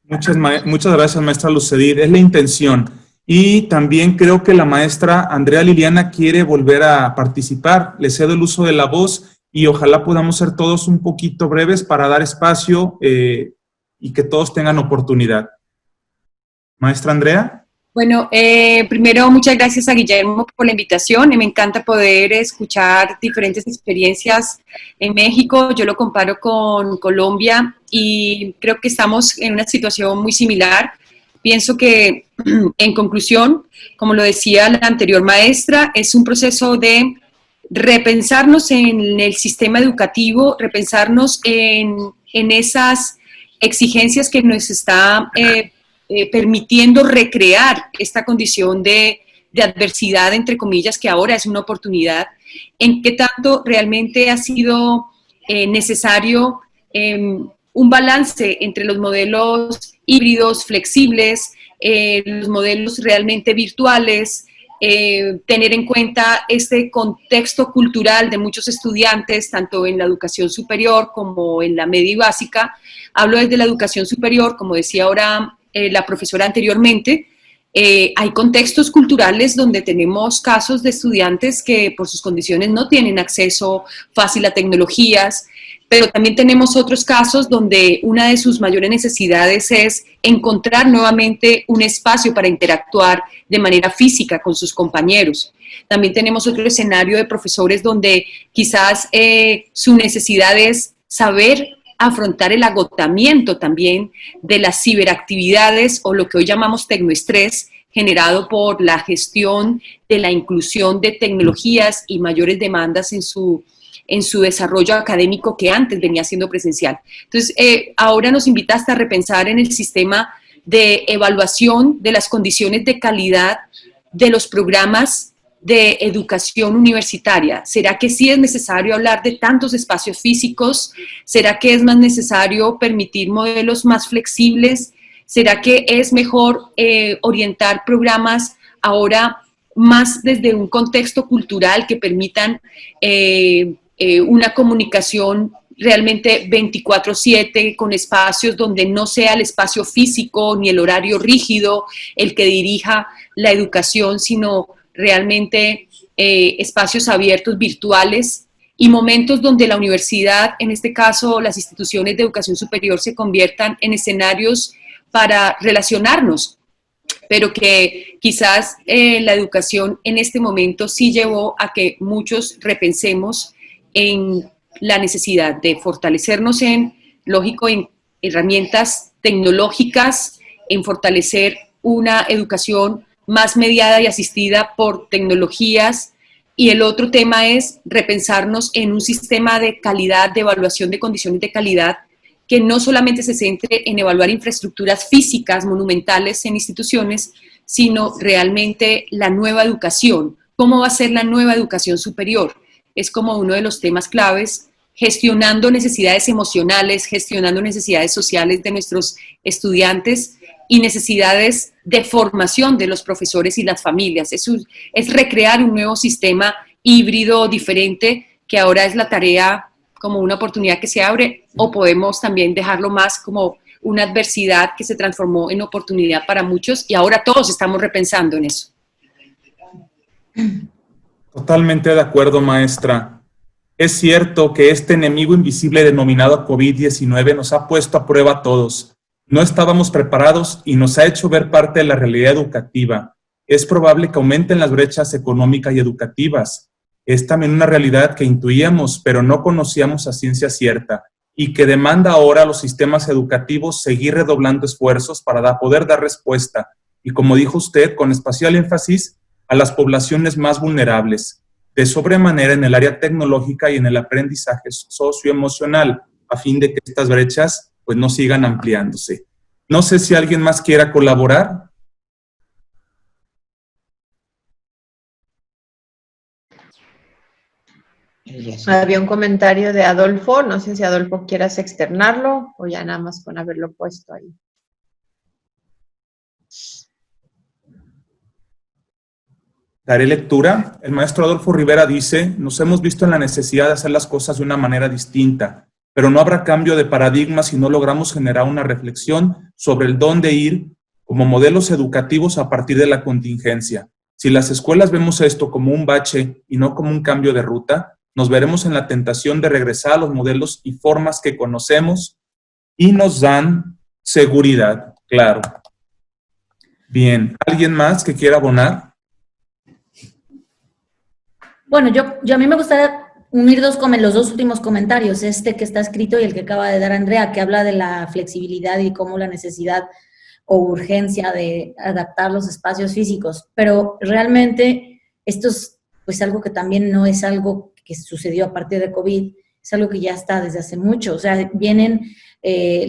Muchas gracias, maestra Lucedit, es la intención. Y también creo que la maestra Andrea Liliana quiere volver a participar. Le cedo el uso de la voz y ojalá podamos ser todos un poquito breves para dar espacio y que todos tengan oportunidad. Maestra Andrea. Bueno, primero muchas gracias a Guillermo por la invitación. Me encanta poder escuchar diferentes experiencias en México. Yo lo comparo con Colombia y creo que estamos en una situación muy similar. Pienso que, en conclusión, como lo decía la anterior maestra, es un proceso de repensarnos en el sistema educativo, repensarnos en esas exigencias que nos está permitiendo recrear esta condición de adversidad, entre comillas, que ahora es una oportunidad, en qué tanto realmente ha sido necesario un balance entre los modelos híbridos, flexibles, los modelos realmente virtuales, tener en cuenta este contexto cultural de muchos estudiantes, tanto en la educación superior como en la media y básica. Hablo desde la educación superior, como decía ahora la profesora anteriormente, hay contextos culturales donde tenemos casos de estudiantes que por sus condiciones no tienen acceso fácil a tecnologías, pero también tenemos otros casos donde una de sus mayores necesidades es encontrar nuevamente un espacio para interactuar de manera física con sus compañeros. También tenemos otro escenario de profesores donde quizás su necesidad es saber afrontar el agotamiento también de las ciberactividades o lo que hoy llamamos tecnoestrés, generado por la gestión de la inclusión de tecnologías y mayores demandas en su desarrollo académico que antes venía siendo presencial. Entonces, ahora nos invita hasta a repensar en el sistema de evaluación de las condiciones de calidad de los programas de educación universitaria. ¿Será que sí es necesario hablar de tantos espacios físicos? ¿Será que es más necesario permitir modelos más flexibles? ¿Será que es mejor orientar programas ahora más desde un contexto cultural que permitan una comunicación realmente 24/7 con espacios donde no sea el espacio físico ni el horario rígido el que dirija la educación, sino realmente espacios abiertos virtuales y momentos donde la universidad, en este caso las instituciones de educación superior, se conviertan en escenarios para relacionarnos, pero que quizás la educación en este momento sí llevó a que muchos repensemos en la necesidad de fortalecernos en herramientas tecnológicas, en fortalecer una educación más mediada y asistida por tecnologías. Y el otro tema es repensarnos en un sistema de calidad, de evaluación de condiciones de calidad, que no solamente se centre en evaluar infraestructuras físicas monumentales en instituciones, sino realmente la nueva educación. ¿Cómo va a ser la nueva educación superior? Es como uno de los temas claves, gestionando necesidades emocionales, gestionando necesidades sociales de nuestros estudiantes y necesidades de formación de los profesores y las familias. Es recrear un nuevo sistema híbrido diferente, que ahora es la tarea como una oportunidad que se abre, o podemos también dejarlo más como una adversidad que se transformó en oportunidad para muchos, y ahora todos estamos repensando en eso. Totalmente de acuerdo, maestra. Es cierto que este enemigo invisible denominado COVID-19 nos ha puesto a prueba a todos. No estábamos preparados y nos ha hecho ver parte de la realidad educativa. Es probable que aumenten las brechas económicas y educativas. Es también una realidad que intuíamos, pero no conocíamos a ciencia cierta, y que demanda ahora a los sistemas educativos seguir redoblando esfuerzos para poder dar respuesta, y como dijo usted, con especial énfasis a las poblaciones más vulnerables, de sobremanera en el área tecnológica y en el aprendizaje socioemocional, a fin de que estas brechas pues no sigan ampliándose. No sé si alguien más quiera colaborar. Había un comentario de Adolfo, no sé si Adolfo quieras externarlo o ya nada más con haberlo puesto ahí. Daré lectura. El maestro Adolfo Rivera dice: nos hemos visto en la necesidad de hacer las cosas de una manera distinta, pero no habrá cambio de paradigma si no logramos generar una reflexión sobre el dónde ir como modelos educativos a partir de la contingencia. Si las escuelas vemos esto como un bache y no como un cambio de ruta, nos veremos en la tentación de regresar a los modelos y formas que conocemos y nos dan seguridad, claro. Bien, ¿alguien más que quiera abonar? Bueno, yo a mí me gustaría unir los dos últimos comentarios, este que está escrito y el que acaba de dar Andrea, que habla de la flexibilidad y cómo la necesidad o urgencia de adaptar los espacios físicos. Pero realmente esto es pues algo que también no es algo que sucedió a partir de COVID, es algo que ya está desde hace mucho. O sea, vienen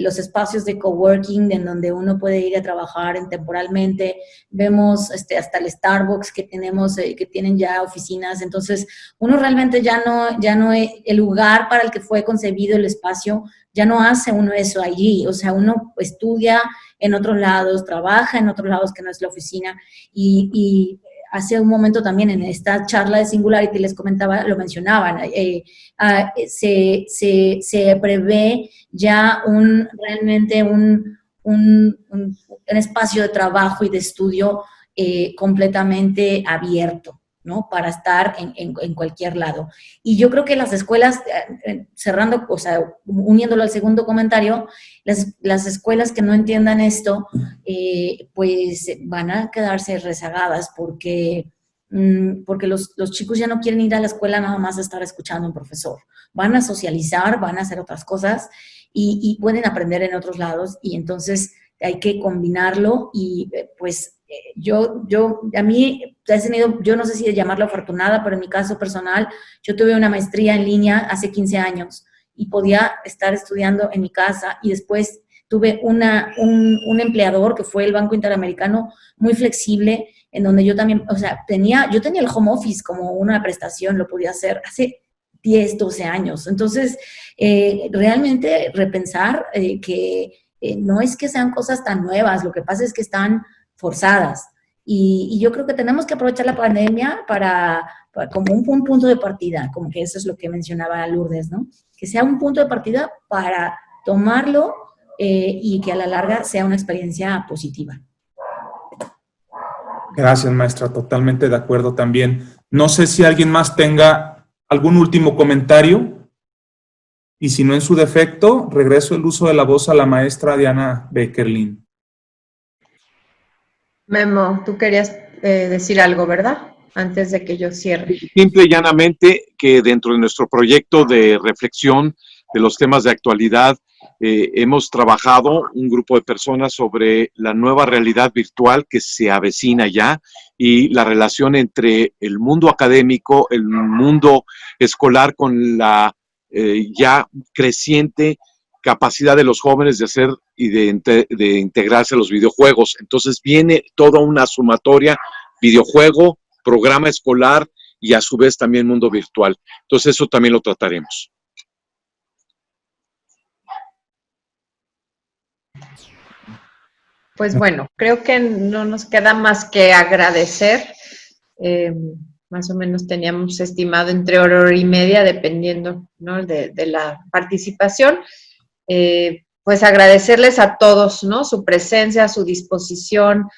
los espacios de coworking en donde uno puede ir a trabajar temporalmente. Vemos hasta el Starbucks que tenemos, que tienen ya oficinas. Entonces, uno realmente ya no el lugar para el que fue concebido el espacio, ya no hace uno eso allí. O sea, uno estudia en otros lados, trabaja en otros lados que no es la oficina. Y hace un momento también en esta charla de Singularity les comentaba, lo mencionaban, se prevé ya realmente un espacio de trabajo y de estudio completamente abierto, ¿no? Para estar en cualquier lado. Y yo creo que las escuelas, cerrando, o sea, uniéndolo al segundo comentario, las escuelas que no entiendan esto, pues van a quedarse rezagadas porque los chicos ya no quieren ir a la escuela nada más a estar escuchando a un profesor. Van a socializar, van a hacer otras cosas y pueden aprender en otros lados, y entonces hay que combinarlo. Y pues a mí he tenido, yo no sé si llamarlo afortunada, pero en mi caso personal, yo tuve una maestría en línea hace 15 años y podía estar estudiando en mi casa, y después tuve un empleador que fue el Banco Interamericano, muy flexible, en donde yo también, o sea, yo tenía el home office como una prestación, lo podía hacer hace 10, 12 años. Entonces, realmente repensar que no es que sean cosas tan nuevas, lo que pasa es que están forzadas. Y yo creo que tenemos que aprovechar la pandemia para como un punto de partida, como que eso es lo que mencionaba Lourdes, ¿no? Que sea un punto de partida para tomarlo y que a la larga sea una experiencia positiva. Gracias, maestra, totalmente de acuerdo también. No sé si alguien más tenga algún último comentario, y si no, en su defecto, regreso el uso de la voz a la maestra Diana Beckerlin. Memo, tú querías decir algo, ¿verdad? Antes de que yo cierre. Simple y llanamente que dentro de nuestro proyecto de reflexión de los temas de actualidad. Hemos trabajado un grupo de personas sobre la nueva realidad virtual que se avecina ya y la relación entre el mundo académico, el mundo escolar con la ya creciente capacidad de los jóvenes de hacer y de integrarse a los videojuegos. Entonces viene toda una sumatoria, videojuego, programa escolar y a su vez también mundo virtual. Entonces eso también lo trataremos. Pues bueno, creo que no nos queda más que agradecer. Más o menos teníamos estimado entre hora y media, dependiendo, ¿no?, de la participación. Pues agradecerles a todos, ¿no?, su presencia, su disposición,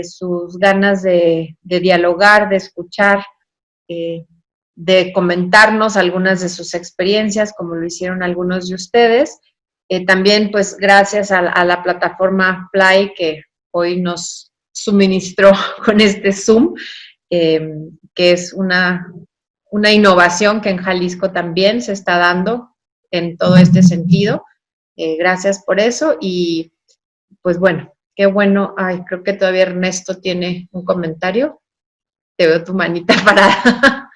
sus ganas de dialogar, de escuchar, de comentarnos algunas de sus experiencias, como lo hicieron algunos de ustedes. También, pues, gracias a la plataforma Play que hoy nos suministró con este Zoom, que es una innovación que en Jalisco también se está dando en todo este sentido. Gracias por eso y, pues, bueno, qué bueno. Ay, creo que todavía Ernesto tiene un comentario. Te veo tu manita parada.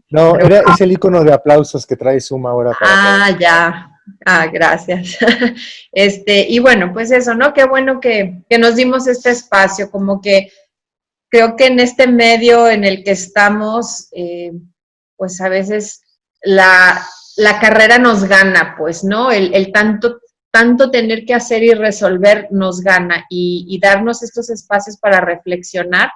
No, es el icono de aplausos que trae Zoom ahora. Ya. Gracias. Y bueno, pues eso, ¿no? Qué bueno que nos dimos este espacio, como que creo que en este medio en el que estamos, pues a veces la carrera nos gana, pues, ¿no? El tanto tener que hacer y resolver nos gana y darnos estos espacios para reflexionar,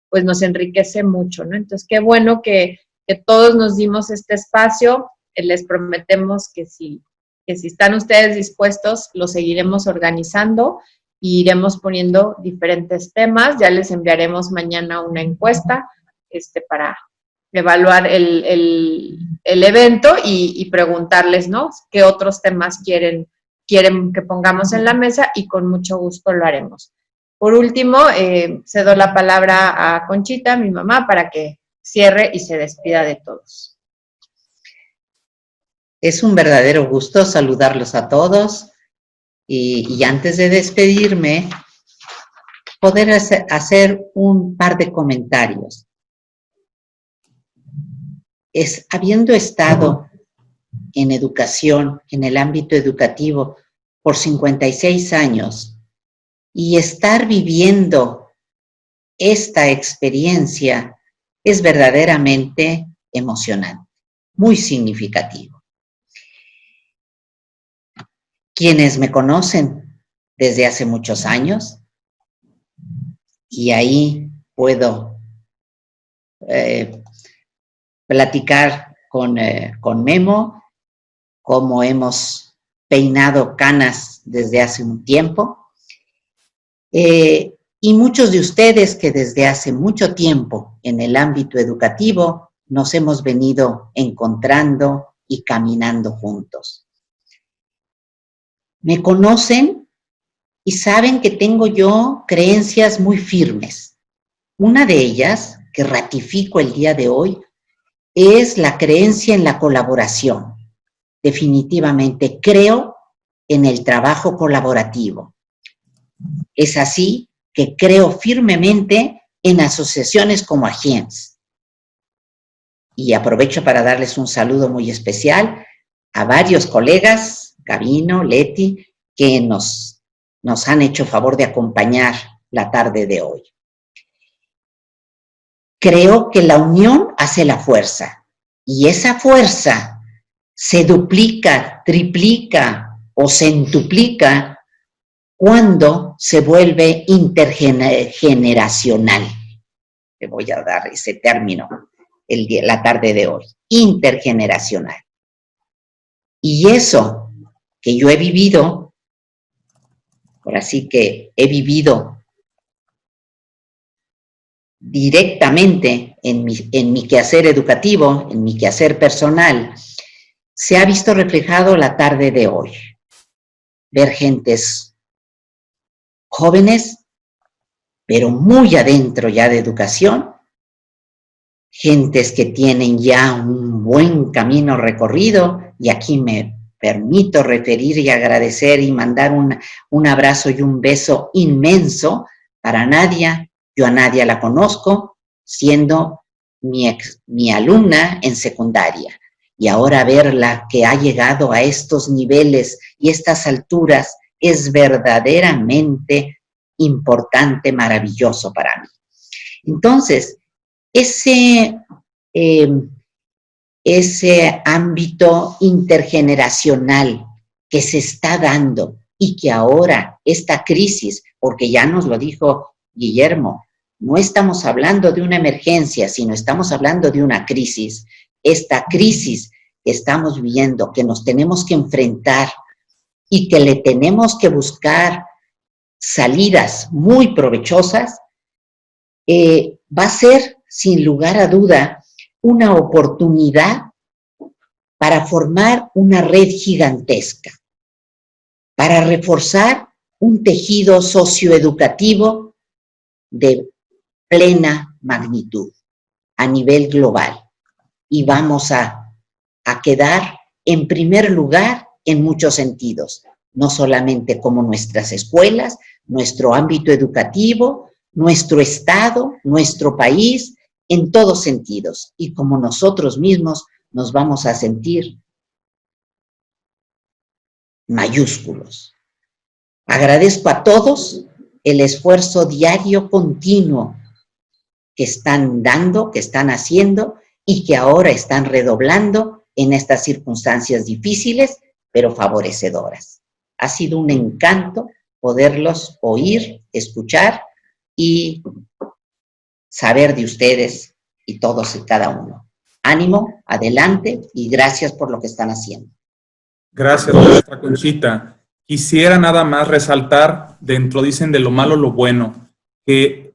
pues nos enriquece mucho, ¿no? Entonces, qué bueno que todos nos dimos este espacio. Les prometemos que si están ustedes dispuestos, lo seguiremos organizando y iremos poniendo diferentes temas. Ya les enviaremos mañana una encuesta para evaluar el evento y preguntarles, ¿no?, qué otros temas quieren que pongamos en la mesa y con mucho gusto lo haremos. Por último, cedo la palabra a Conchita, mi mamá, para que cierre y se despida de todos. Es un verdadero gusto saludarlos a todos y antes de despedirme, poder hacer un par de comentarios. Habiendo estado en educación, en el ámbito educativo, por 56 años, y estar viviendo esta experiencia es verdaderamente emocionante, muy significativo. Quienes me conocen desde hace muchos años, y ahí puedo platicar con Memo, cómo hemos peinado canas desde hace un tiempo, y muchos de ustedes que desde hace mucho tiempo en el ámbito educativo nos hemos venido encontrando y caminando juntos. Me conocen y saben que tengo yo creencias muy firmes. Una de ellas, que ratifico el día de hoy, es la creencia en la colaboración. Definitivamente creo en el trabajo colaborativo. Es así que creo firmemente en asociaciones como Agiens. Y aprovecho para darles un saludo muy especial a varios colegas, Gabino, Leti, que nos han hecho favor de acompañar la tarde de hoy. Creo que la unión hace la fuerza, y esa fuerza se duplica, triplica o centuplica cuando se vuelve intergeneracional. Le voy a dar ese término la tarde de hoy, intergeneracional. Y eso que yo he vivido, ahora sí que he vivido directamente en mi quehacer educativo, en mi quehacer personal, se ha visto reflejado la tarde de hoy. Ver gentes jóvenes, pero muy adentro ya de educación, gentes que tienen ya un buen camino recorrido, y aquí me permito referir y agradecer y mandar un abrazo y un beso inmenso para Nadia. Yo a Nadia la conozco siendo mi alumna en secundaria. Y ahora verla que ha llegado a estos niveles y estas alturas es verdaderamente importante, maravilloso para mí. Entonces, ese ámbito intergeneracional que se está dando y que ahora esta crisis, porque ya nos lo dijo Guillermo, no estamos hablando de una emergencia, sino estamos hablando de una crisis. Esta crisis que estamos viviendo, que nos tenemos que enfrentar y que le tenemos que buscar salidas muy provechosas, va a ser, sin lugar a duda, una oportunidad para formar una red gigantesca, para reforzar un tejido socioeducativo de plena magnitud a nivel global. Y vamos a quedar en primer lugar en muchos sentidos, no solamente como nuestras escuelas, nuestro ámbito educativo, nuestro Estado, nuestro país, en todos sentidos, y como nosotros mismos nos vamos a sentir mayúsculos. Agradezco a todos el esfuerzo diario continuo que están dando, que están haciendo y que ahora están redoblando en estas circunstancias difíciles, pero favorecedoras. Ha sido un encanto poderlos oír, escuchar y saber de ustedes y todos y cada uno. Ánimo, adelante y gracias por lo que están haciendo. Gracias, maestra Conchita. Quisiera nada más resaltar, dentro dicen de lo malo lo bueno, que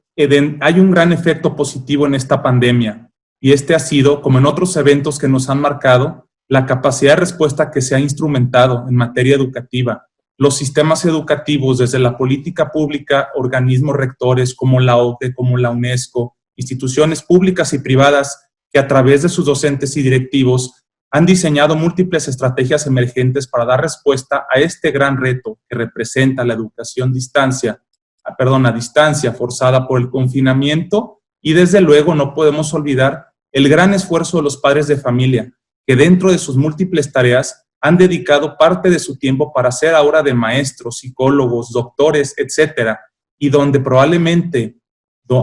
hay un gran efecto positivo en esta pandemia y este ha sido, como en otros eventos que nos han marcado, la capacidad de respuesta que se ha instrumentado en materia educativa. Los sistemas educativos, desde la política pública, organismos rectores como la OCDE, como la UNESCO, instituciones públicas y privadas que a través de sus docentes y directivos han diseñado múltiples estrategias emergentes para dar respuesta a este gran reto que representa la educación a distancia forzada por el confinamiento, y desde luego no podemos olvidar el gran esfuerzo de los padres de familia, que dentro de sus múltiples tareas han dedicado parte de su tiempo para ser ahora de maestros, psicólogos, doctores, etcétera, y donde probablemente,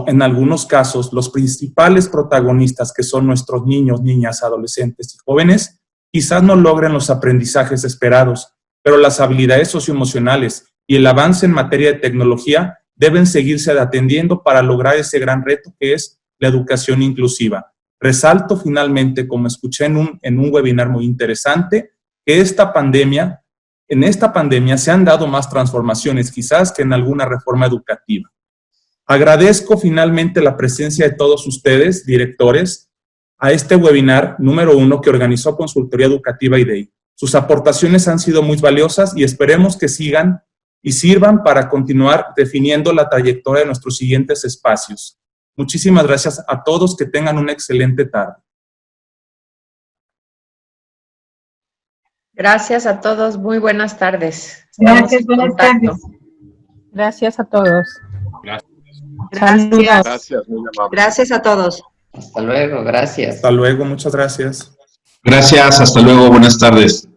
en algunos casos, los principales protagonistas, que son nuestros niños, niñas, adolescentes y jóvenes, quizás no logren los aprendizajes esperados, pero las habilidades socioemocionales y el avance en materia de tecnología deben seguirse atendiendo para lograr ese gran reto que es la educación inclusiva. Resalto finalmente, como escuché en un webinar muy interesante, que en esta pandemia se han dado más transformaciones quizás que en alguna reforma educativa. Agradezco finalmente la presencia de todos ustedes, directores, a este webinar número 1 que organizó Consultoría Educativa IDEI. Sus aportaciones han sido muy valiosas y esperemos que sigan y sirvan para continuar definiendo la trayectoria de nuestros siguientes espacios. Muchísimas gracias a todos, que tengan una excelente tarde. Gracias a todos, muy buenas tardes. Gracias, buenas tardes. Gracias a todos. Gracias. Gracias, muy amable. Gracias a todos. Hasta luego, gracias. Hasta luego, muchas gracias. Gracias, hasta luego, buenas tardes.